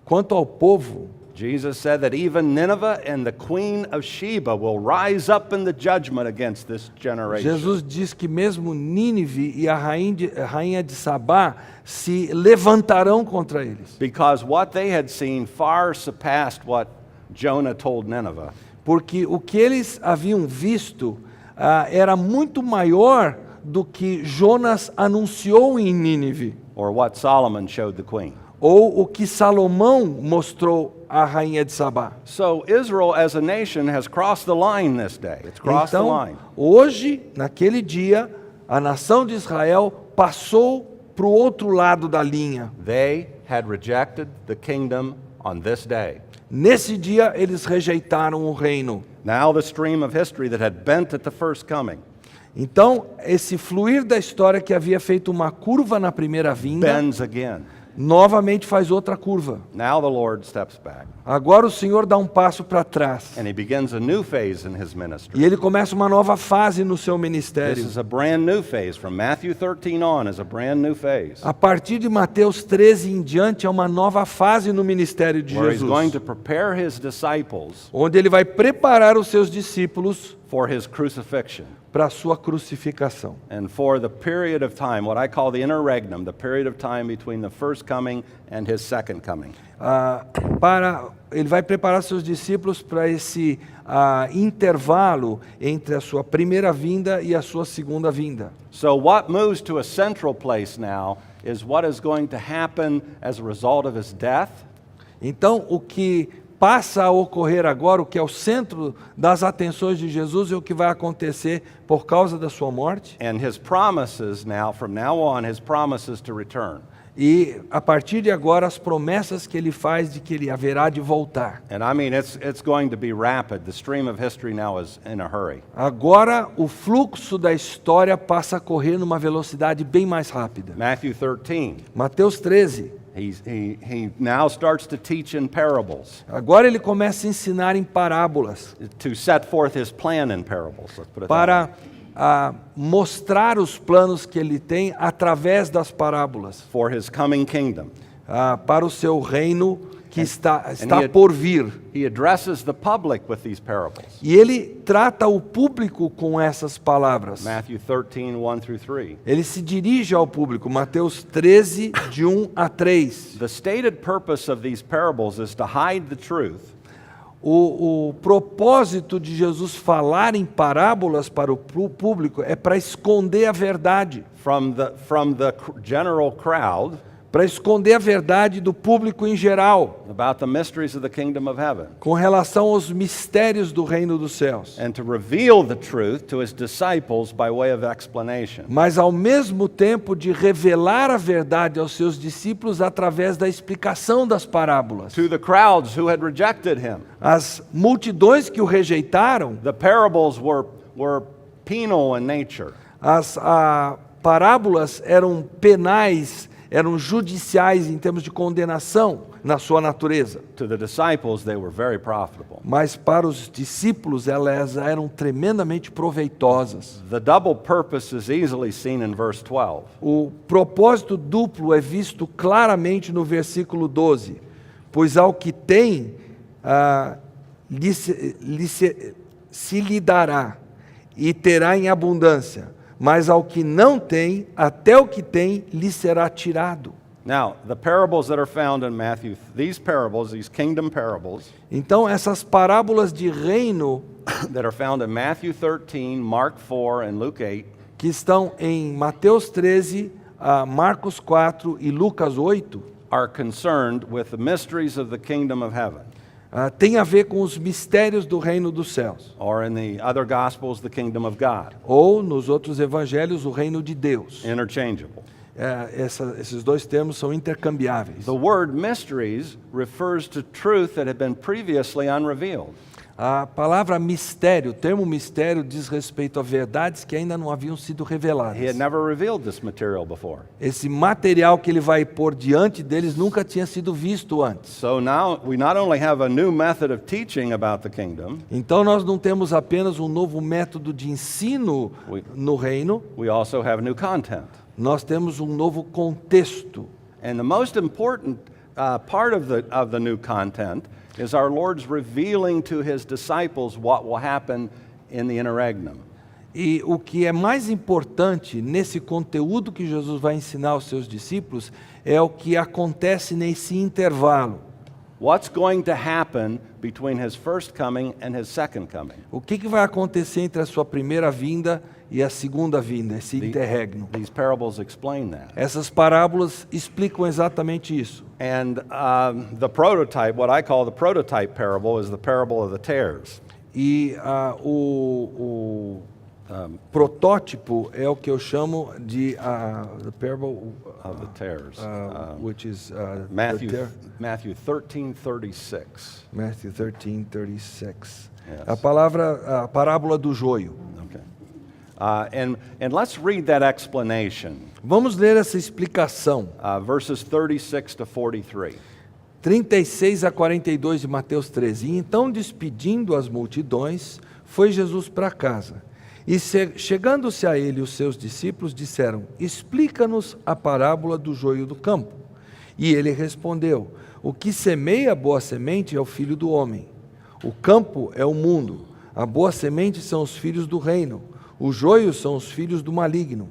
Quanto ao povo, Jesus said that even Nineveh and the queen of Sheba will rise up in the judgment against this generation. Jesus diz que mesmo Nínive e a rainha de Sabá se levantarão contra eles. Because what they had seen far surpassed what Jonah told Nineveh. Porque o que eles haviam visto era muito maior do que Jonas anunciou em Nínive, Or what Solomon showed the queen. ou o que Salomão mostrou à rainha de Sabá. So Israel as a nation has crossed the line this day. It's crossed the Então, line. hoje, naquele dia, a nação de Israel passou para o outro lado da linha. They had rejected the kingdom on this day. Nesse dia, eles rejeitaram o reino. Now the stream of history that had bent at the first coming Então, esse fluir da história que havia feito uma curva na primeira vinda, bends again. novamente faz outra curva. Now the Lord steps back Agora o Senhor dá um passo para trás. and he begins a new phase in his ministry. E ele começa uma nova fase no seu This ministério. is a brand new phase. From Matthew 13 on is a brand new phase A partir de Mateus 13 em diante é uma nova fase no ministério de where he's going Jesus, to prepare his disciples onde ele vai preparar os seus discípulos for his crucifixion para a sua crucificação. and for the period of time, what I call the interregnum, the period of time between the first coming and his second coming. Ele vai preparar seus discípulos para esse intervalo entre a sua primeira vinda e a sua segunda vinda. So what moves to a central place now is what is going to happen as a result of his death Então, o que passa a ocorrer agora, o que é o centro das atenções de Jesus, é o que vai acontecer por causa da sua morte. and his promises now, from now on, his promises to return. E a partir de agora, as promessas que ele faz de que ele haverá de voltar. And I mean, it's going to be rapid. The stream of history now is in a hurry. Agora, o fluxo da história passa a correr numa velocidade bem mais rápida. Matthew 13, Mateus 13. he now starts to teach in parables, Agora ele começa a ensinar em parábolas, to set forth his plan in parables. Let's put it that way. para mostrar os planos que ele tem através das parábolas, For his coming kingdom. para o seu reino que está he- por vir. He addresses the public with these parables. E ele trata o público com essas palavras. Matthew 13, 1 through 3. Ele se dirige ao público, Mateus 13, de 1 a 3. The stated purpose of these parables is to hide the truth O propósito de Jesus falar em parábolas para o público é para esconder a verdade, from the general crowd para esconder a verdade do público em geral, about the mysteries of the kingdom of heaven, com relação aos mistérios do reino dos céus. and to reveal the truth to his disciples by way of explanation. Mas ao mesmo tempo de revelar a verdade aos seus discípulos através da explicação das parábolas. To the crowds who had rejected him, As multidões que o rejeitaram, the parables were penal in nature. as parábolas eram penais, eram judiciais em termos de condenação na sua natureza. To the disciples, they were very profitable. Mas para os discípulos elas eram tremendamente proveitosas. The double purpose is easily seen in verse 12. O propósito duplo é visto claramente no versículo 12. Pois ao que tem, se lhe dará e terá em abundância. Mas ao que não tem, até o que tem lhe será tirado. Now, the parables that are found in Matthew, these kingdom parables, Então essas parábolas de reino that are found in Matthew 13, Mark 4, and Luke 8, que estão em Mateus 13, Marcos 4 e Lucas 8, are concerned with the mysteries of the kingdom of heaven, tem a ver com os mistérios do reino dos céus. or in the other gospels, the kingdom of God. Ou nos outros evangelhos, o reino de Deus. Interchangeable. Esses dois termos são intercambiáveis. The word mysteries refers to truth that had been previously unrevealed. A palavra mistério, o termo mistério, diz respeito a verdades que ainda não haviam sido reveladas. He had never revealed this material before. Esse material que ele vai pôr diante deles nunca tinha sido visto antes. So now we not only have a new method of teaching about the kingdom, Então nós não temos apenas um novo método de ensino no reino, we also have new content. nós temos um novo contexto. And the most important part of the new content is our Lord's revealing to his disciples what will happen in the interregnum. E o que é mais importante nesse conteúdo que Jesus vai ensinar aos seus discípulos é o que acontece nesse intervalo. What's going to happen between his first coming and his second coming? O que vai acontecer entre a sua primeira vinda e a segunda vinda, esse interregno? These parables explain that. Essas parábolas explicam exatamente isso. And the prototype, what I call the prototype parable, is the parable of the tares. E o protótipo é o que eu chamo de the parable Of the tares. which is Matthew 13:36. Matthew 13:36. Yes. A parábola do joio. Okay. And let's read that explanation, Vamos ler essa explicação. verses 36 to 43. 36 a 42 de Mateus 13. E então, despedindo as multidões, foi Jesus para casa. E chegando-se a ele, os seus discípulos disseram: explica-nos a parábola do joio do campo. E ele respondeu: o que semeia a boa semente é o filho do homem. O campo é o mundo. A boa semente são os filhos do reino. Os joios são os filhos do maligno.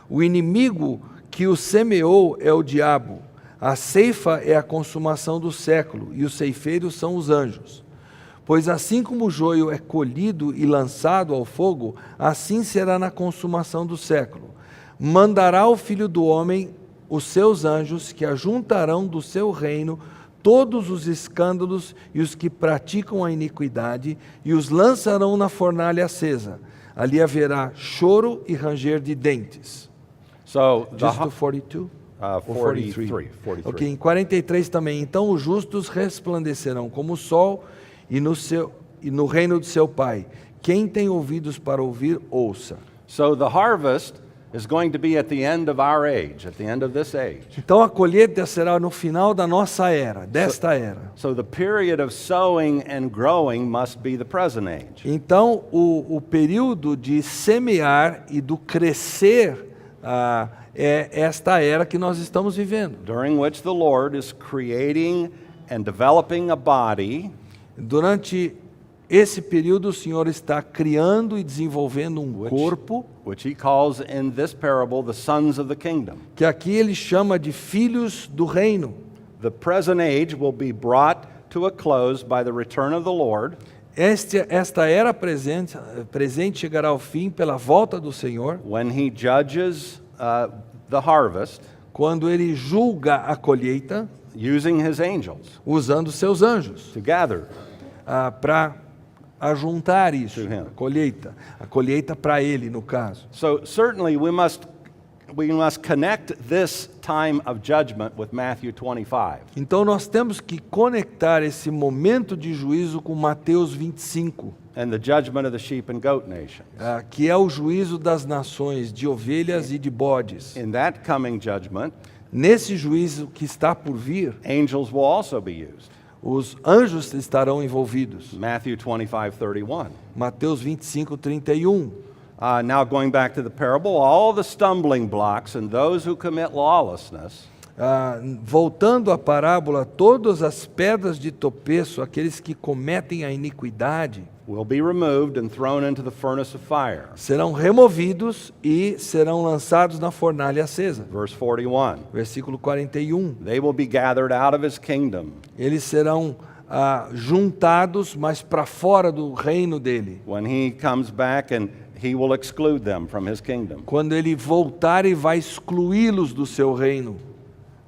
O inimigo que o semeou é o diabo. A ceifa é a consumação do século, e os ceifeiros são os anjos. Pois assim como o joio é colhido e lançado ao fogo, assim será na consumação do século. Mandará o Filho do Homem os seus anjos, que ajuntarão do seu reino todos os escândalos e os que praticam a iniquidade, e os lançarão na fornalha acesa. Ali haverá choro e ranger de dentes. So Just to 42? 43. Ok, em 43 também. Então os justos resplandecerão como o sol e no reino de seu Pai. Quem tem ouvidos para ouvir, ouça. So the harvest is going to be at the end of our age, at the end of this age. Então a colheita será no final da nossa era, desta era. So the period of sowing and growing must be the present age. Então o período de semear e do crescer é esta era que nós estamos vivendo. During which the Lord is creating and developing a body Durante esse período o Senhor está criando e desenvolvendo um corpo, which he calls in this parable the sons of the kingdom. que aqui ele chama de filhos do reino. The present age will be brought to a close by the return of the Lord. Esta era presente chegará ao fim pela volta do Senhor, When he judges the harvest quando ele julga a colheita, using his angels usando seus anjos to gather. para ajuntar isso, To him. a colheita para ele, no caso. So certainly we must connect this time of judgment with Matthew 25. Então nós temos que conectar esse momento de juízo com Mateus 25, And the judgment of the sheep and goat nations. que é o juízo das nações, de ovelhas e de bodes. In that coming judgment, Nesse juízo que está por vir, angels will also be used. os anjos estarão envolvidos. Matthew 25:31. Mateus 25, 31. Now going back to the parable, all the stumbling blocks and those who commit lawlessness Voltando à parábola, todas as pedras de tropeço, aqueles que cometem a iniquidade, will be removed and thrown into the furnace of fire. serão removidos e serão lançados na fornalha acesa. Verse 41. Versículo 41. They will be gathered out of his kingdom. Eles serão juntados, mas para fora do reino dele. When he comes back, and he will exclude them from his kingdom. Quando ele voltar, e vai excluí-los do seu reino.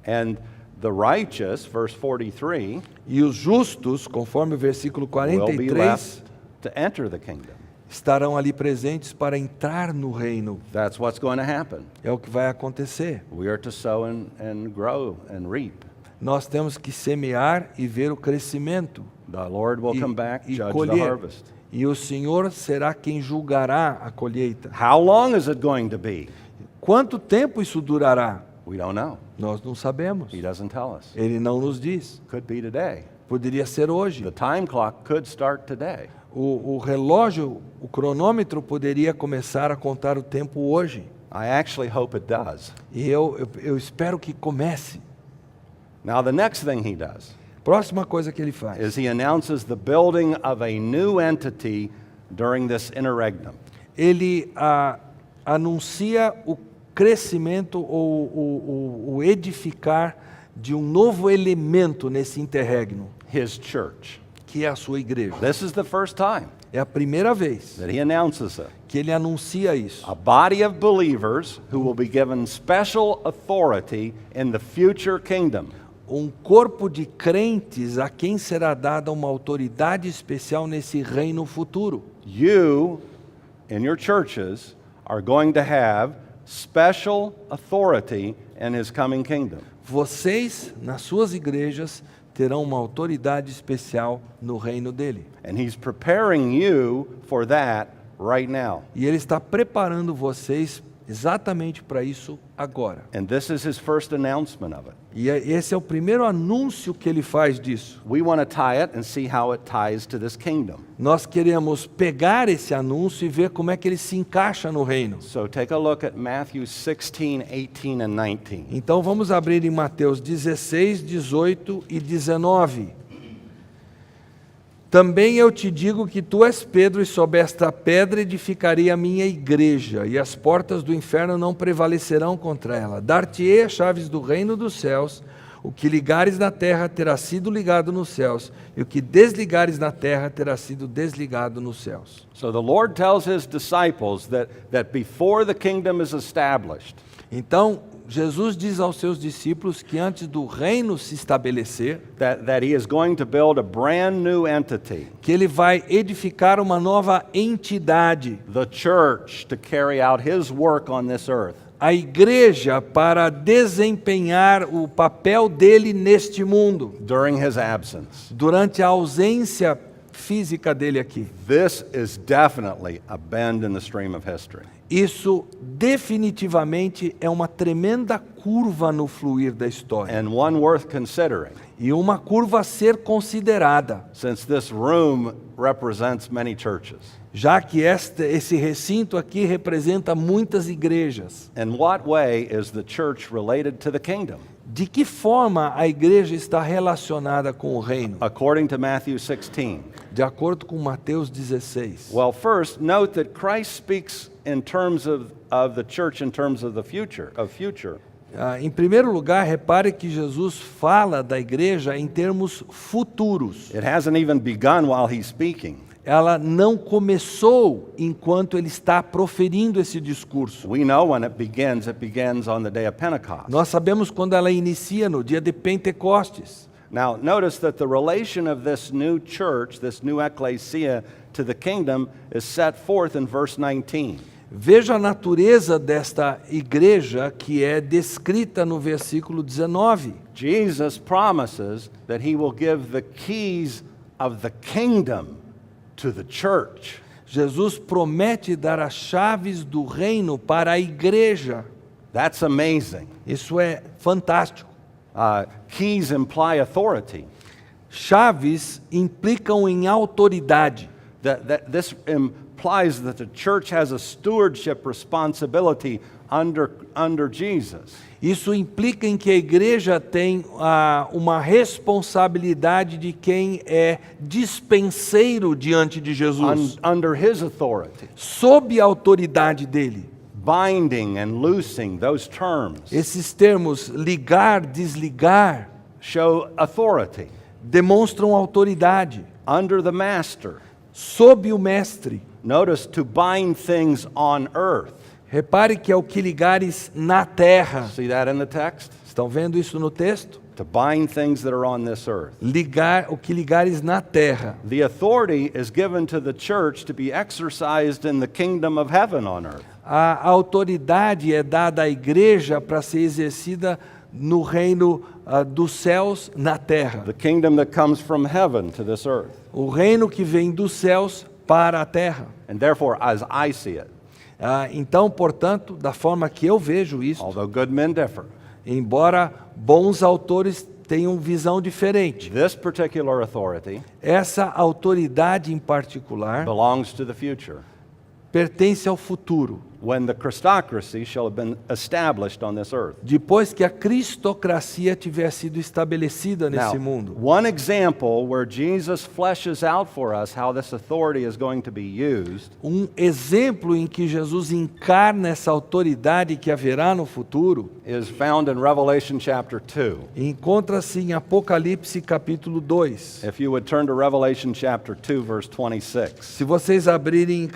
And the righteous, verse 43, E os justos, conforme o versículo will be 43, left to enter the kingdom. estarão ali presentes para entrar no reino. That's what's going to happen. É o que vai acontecer. We are to sow and grow and reap. Nós temos que semear e ver o crescimento. The Lord will come back, E judge the colher. harvest. E o Senhor será quem julgará a colheita. How long is it going to be? Quanto tempo isso durará? We don't know. Nós não sabemos. He doesn't tell us. Ele não nos diz. Could be today. Poderia ser hoje. The time clock could start today. O relógio, o cronômetro poderia começar a contar o tempo hoje. I actually hope it does. E eu espero que comece. Now the next thing he does, Próxima coisa que ele faz. is he announces the building of a new entity during this interregnum. Ele anuncia o crescimento ou o edificar de um novo elemento nesse interregno, His church. que é a sua igreja. This is the first time É a primeira vez that he announces it. que ele anuncia isso. A body of believers who will be given special authority in the future kingdom. Um corpo de crentes a quem será dada uma autoridade especial nesse reino futuro. You, in your churches, are going to have special authority in his coming kingdom. Vocês, nas suas igrejas, terão uma autoridade especial no reino dele. And he's preparing you for that right now. E ele está preparando vocês exatamente para isso agora. And this is his first announcement of it. E esse é o primeiro anúncio que ele faz disso. We want to tie it and see how it ties to this kingdom. Nós queremos pegar esse anúncio e ver como é que ele se encaixa no reino. So take a look at Matthew 16, 18, and 19. Então vamos abrir em Mateus 16, 18 e 19. Também eu te digo que tu és Pedro, e sob esta pedra edificarei a minha igreja, e as portas do inferno não prevalecerão contra ela. Dar-te-ei as chaves do reino dos céus. O que ligares na terra terá sido ligado nos céus, e o que desligares na terra terá sido desligado nos céus. So the Lord tells his disciples that before the kingdom is established, Então, Jesus diz aos seus discípulos que antes do reino se estabelecer, that he is going to build a brand new entity, que ele vai edificar uma nova entidade, the church, to carry out his work on this earth. a igreja, para desempenhar o papel dele neste mundo, During his absence. durante a ausência física dele aqui. This is definitely a bend in the stream of history. Isso definitivamente é uma tremenda curva no fluir da história. And one worth considering, E uma curva a ser considerada, since this room represents many churches. já que esse recinto aqui representa muitas igrejas. In what way is the church related to the kingdom? De que forma a igreja está relacionada com o reino? According to Matthew 16. De acordo com Mateus 16. Well, first, note that Christ speaks in terms of the church in terms of the future, Em primeiro lugar, repare que Jesus fala da igreja em termos futuros. It hasn't even begun while he's speaking. Ela não começou enquanto ele está proferindo esse discurso. We know when it begins on the day of Pentecost. Nós sabemos quando ela inicia, no dia de Pentecostes. Now, notice that the relation of this new church, this new ecclesia, to the kingdom is set forth in verse 19. Veja a natureza desta igreja que é descrita no versículo 19. Jesus promises that he will give the keys of the kingdom to the church. Jesus promete dar as chaves do reino para a igreja. That's amazing. Isso é fantástico. Keys imply authority. Chaves implicam em autoridade. This implies that the church has a stewardship responsibility under Jesus. Isso implica em que a igreja tem uma responsabilidade de quem é dispenseiro diante de Jesus, Under his authority. sob a autoridade dele. Binding and loosing, those terms Esses termos ligar, desligar, show authority. demonstram autoridade. Under the master. Sob o mestre. Notice, to bind things on earth. Repare que é o que ligares na terra. See that in the text? Estão vendo isso no texto? To bind things that are on this earth. O que ligares na terra. The authority is given to the church to be exercised in the kingdom of heaven on earth. A autoridade é dada à igreja para ser exercida no reino dos céus na terra. The kingdom that comes from heaven to this earth. O reino que vem dos céus para a terra. And therefore, as I see it, Então, portanto, da forma que eu vejo isso, although good men differ, embora bons autores tenham visão diferente, this particular authority essa autoridade em particular belongs to the future. pertence ao futuro. when the Christocracy shall have been established on this earth. depois que a cristocracia tiver sido estabelecida nesse Now, mundo. one example where Jesus fleshes out for us how this authority is going to be used Exemplo em que Jesus encarna essa autoridade que haverá no futuro, is found in Revelation chapter 2. encontra-se em Apocalipse capítulo 2. If you would turn to Revelation chapter 2, verse 26. Se vocês abrirem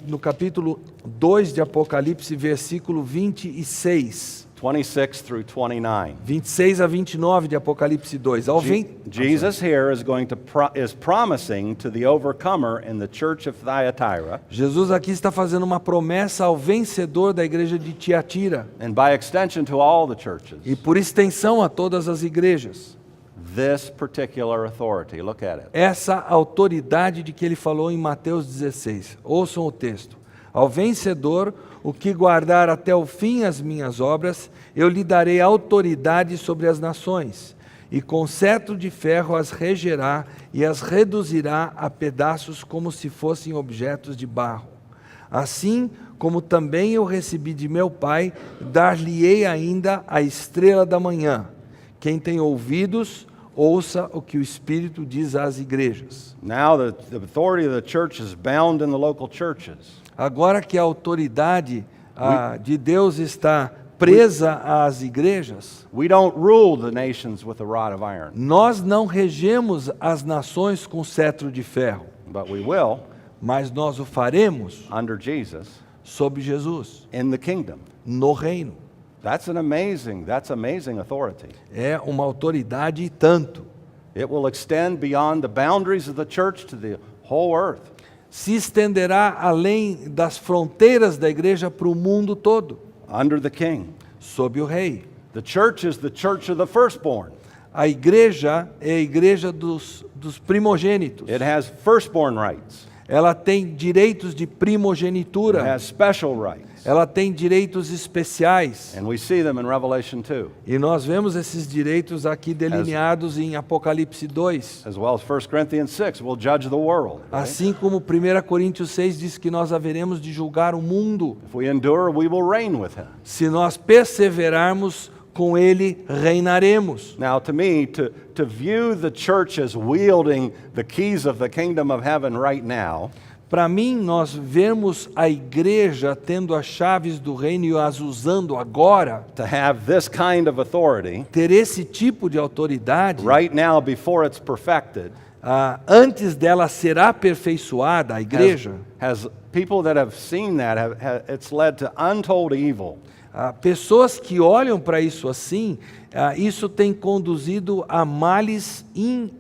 no capítulo 2 de Apocalipse, versículo 26, 26 through 29. 26 a 29 de Apocalipse 2. Jesus here is promising to the overcomer in the church of Thyatira, Jesus aqui está fazendo uma promessa ao vencedor da igreja de Tiatira, and by extension to all the churches, e por extensão a todas as igrejas, this particular authority. Look at it. essa autoridade de que ele falou em Mateus 16. Ouçam o texto. Ao vencedor, o que guardar até o fim as minhas obras, eu lhe darei autoridade sobre as nações, e com cetro de ferro as regerá e as reduzirá a pedaços como se fossem objetos de barro. Assim como também eu recebi de meu Pai, dar-lhe-ei ainda a estrela da manhã. Quem tem ouvidos, ouça o que o Espírito diz às igrejas. Now the authority of the church is bound in the local churches. Agora que a autoridade de Deus está presa às igrejas, We don't rule the nations with a rod of iron, nós não regemos as nações com cetro de ferro, but we will mas nós o faremos under Jesus sob Jesus, in the kingdom. no reino. That's amazing authority. É uma autoridade e tanto. It will extend beyond the boundaries of the church to the whole earth. Se estenderá além das fronteiras da igreja para o mundo todo, Under the king. sob o rei. The church is the church of the firstborn. A igreja é a igreja dos primogênitos. It has firstborn rights. Ela tem direitos de It primogenitura. has special rights. Ela tem direitos especiais. And we see them in Revelation 2, E nós vemos esses direitos aqui delineados em Apocalipse 2. as well as 1 Corinthians 6. We'll judge the world. Right? Assim como 1 Coríntios 6 diz que nós haveremos de julgar o mundo. If we endure, we will reign with him. Se nós perseverarmos, com ele reinaremos. Now, to me, to view the church as wielding the keys of the kingdom of heaven right now, Para mim, nós vemos a igreja tendo as chaves do reino e as usando agora, to have this kind of authority ter esse tipo de autoridade, right now before it's perfected, antes dela ser aperfeiçoada, a igreja, has people that have seen that, it's led to untold evil. Pessoas que olham para isso assim, isso tem conduzido a males In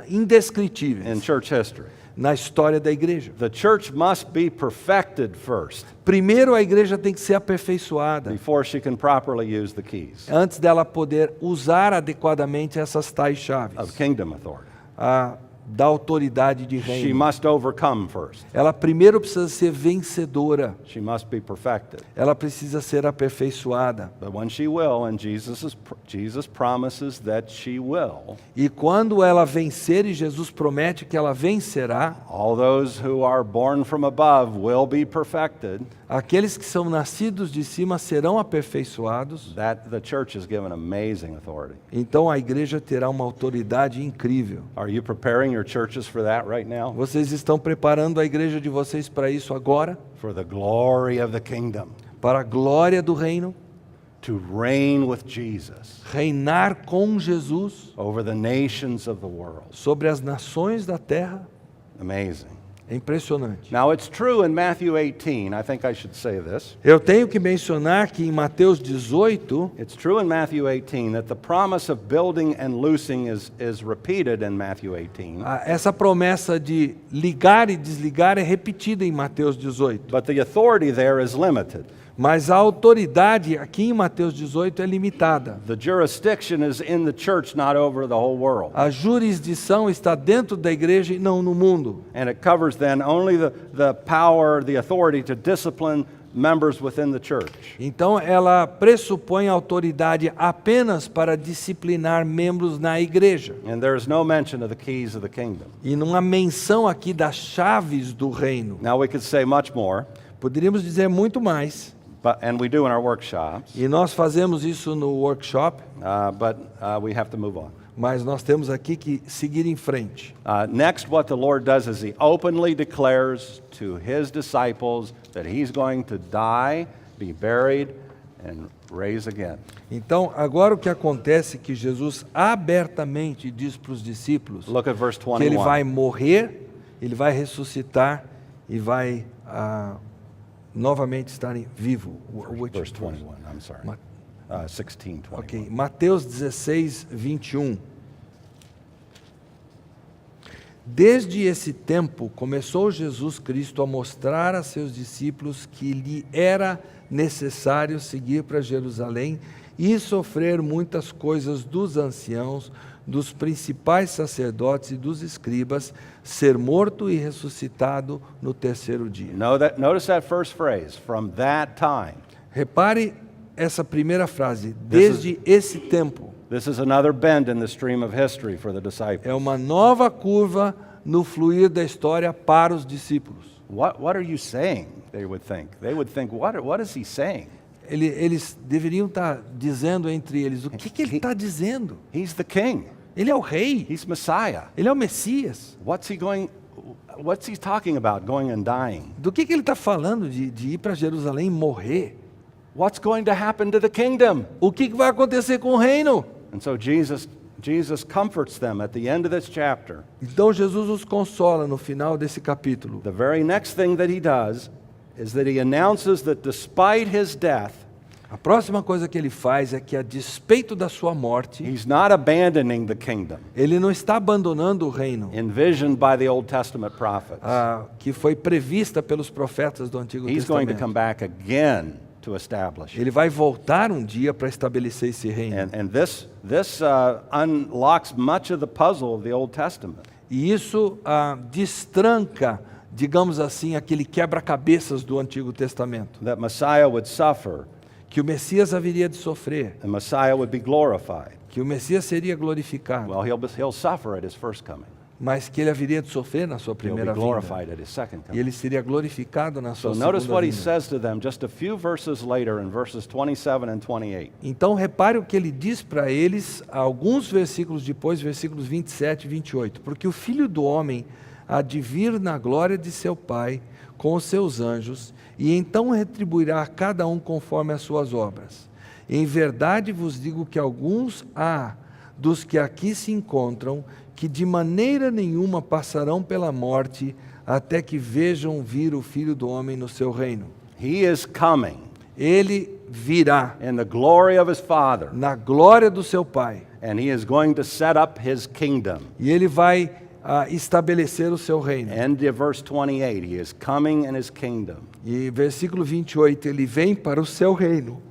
indescritíveis church history. na história da igreja. The church must be perfected first Primeiro a igreja tem que ser aperfeiçoada, before she can properly use the keys antes dela poder usar adequadamente essas tais chaves of kingdom authority. da autoridade de She reino. must overcome first. Ela primeiro precisa ser vencedora, She must be perfected. ela precisa ser aperfeiçoada. But when she will, and Jesus promises that she will, E quando ela vencer, e Jesus promete que ela vencerá, all those who are born from above will be perfected. aqueles que são nascidos de cima serão aperfeiçoados. That the church is given amazing authority. Então a igreja terá uma autoridade incrível. Are you preparing your churches for that right now? Vocês estão preparando a igreja de vocês para isso agora? For the glory of the kingdom, Para a glória do reino? to reign with Jesus Reinar com Jesus over the nations of the world. sobre as nações da terra? Amazing. É impressionante. Now, it's true in Matthew 18. I think I should say this. Eu tenho que mencionar que em Mateus 18, It's true in Matthew 18 that the promise of building and loosing is repeated in Matthew 18. essa promessa de ligar e desligar é repetida em Mateus 18. But the authority there is limited. Mas a autoridade aqui em Mateus 18 é limitada. The jurisdiction is in the church, not over the whole world. A jurisdição está dentro da igreja e não no mundo. And it covers then only the power, the authority to discipline members within the church. Então ela pressupõe autoridade apenas para disciplinar membros na igreja. And there is no mention of the keys of the kingdom. E não há menção aqui das chaves do reino. Now we could say much more, Poderíamos dizer muito mais, And we do in our workshops, E nós fazemos isso no workshop, but we have to move on. mas nós temos aqui que seguir em frente. Next, what the Lord does is He openly declares to His disciples that He's going to die, be buried, and raise again. Então, agora o que acontece é que Jesus abertamente diz para os discípulos Look at verse que ele 21. vai morrer, ele vai ressuscitar e vai novamente estar vivo. Verse 21, I'm sorry. 16, 21. Ok, Mateus 16, 21. Desde esse tempo, começou Jesus Cristo a mostrar a seus discípulos que lhe era necessário seguir para Jerusalém e sofrer muitas coisas dos anciãos, dos principais sacerdotes e dos escribas, ser morto e ressuscitado no terceiro dia. Notice that first phrase, from that time. Repare essa primeira frase, desde esse tempo. This is another bend in the stream of history for the disciples. É uma nova curva no fluir da história para os discípulos. What are you saying? They would think. They would think, what is he saying? Eles deveriam estar dizendo entre eles, o que ele está dizendo? He's the king. Ele é o rei, He's Messiah. ele é o Messias. What's he talking about, going and dying? Do que ele está falando de ir para Jerusalém e morrer? What's going to happen to the kingdom? O que vai acontecer com o reino? And so Jesus comforts them at the end of this chapter. Então Jesus os consola no final desse capítulo. The very next thing that he does is that he announces that despite his death, A próxima coisa que ele faz é que, a despeito da sua morte, he's not abandoning the kingdom ele não está abandonando o reino envisioned by the Old Testament prophets. que foi prevista pelos profetas do Antigo He's going to come Testamento. back again to establish it. Ele vai voltar um dia para estabelecer esse reino. And this unlocks much of the puzzle of the Old Testament. E isso destranca, digamos assim, aquele quebra-cabeças do Antigo Testamento. That Messiah would suffer, Que o Messias haveria de sofrer, and Messiah would be glorified. que o Messias seria glorificado, Well, he'll suffer at his first coming. mas que ele haveria de sofrer na sua He'll be primeira vinda. glorified at his second E coming. ele seria glorificado na So sua notice segunda what he vinda. says to them just a few verses later in verses 27 and 28. Então repare o que ele diz para eles, alguns versículos depois, versículos 27 e 28. Porque o Filho do Homem há de vir na glória de seu Pai com os seus anjos, e então retribuirá a cada um conforme as suas obras. Em verdade vos digo que alguns há dos que aqui se encontram, que de maneira nenhuma passarão pela morte, até que vejam vir o Filho do Homem no seu reino. He is coming Ele virá in the glory of his Father, na glória do seu Pai, and he is going to set up his kingdom. e ele vai estabelecer o seu reino. End of verse 28, he is coming in his kingdom. E versículo 28, ele vem para o seu reino,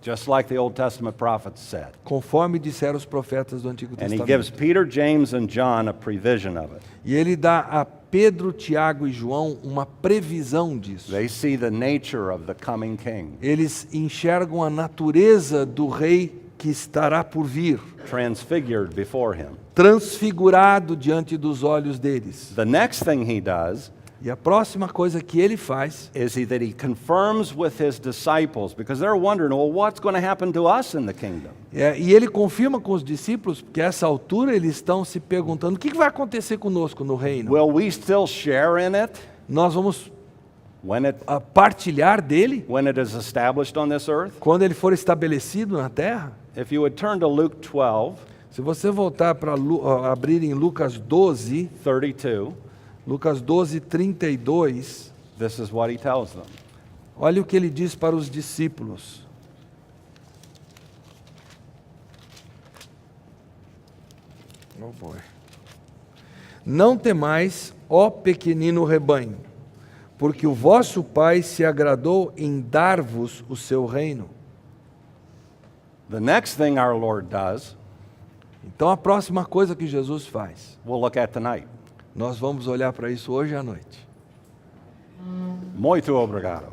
Just like the Old Testament prophets said. conforme disseram os profetas do Antigo And he gives Testamento. Peter, James, and John a prevision of it. E ele dá a Pedro, Tiago e João uma previsão disso. They see the nature of the coming king, Eles enxergam a natureza do rei que estará por vir, transfigured before him. transfigurado diante dos olhos deles. The next thing he does E a próxima coisa que ele faz is that he confirms with his disciples, because they're wondering, well, what's going to happen to us in the kingdom? e ele confirma com os discípulos, porque a essa altura eles estão se perguntando, o que vai acontecer conosco no reino? Will we still share in it Nós vamos when it partilhar dele is established on this earth? quando ele for estabelecido na terra? If you would turn to Luke 12, Se você voltar para abrir em Lucas 12, 32, Lucas 12, 32, this is what he tells them. olha o que ele diz para os discípulos. Oh boy. Não temais, ó pequenino rebanho, porque o vosso Pai se agradou em dar-vos o seu reino. The next thing our Lord does, Então a próxima coisa que Jesus faz, we'll look at tonight. nós vamos olhar para isso hoje à noite. Muito obrigado.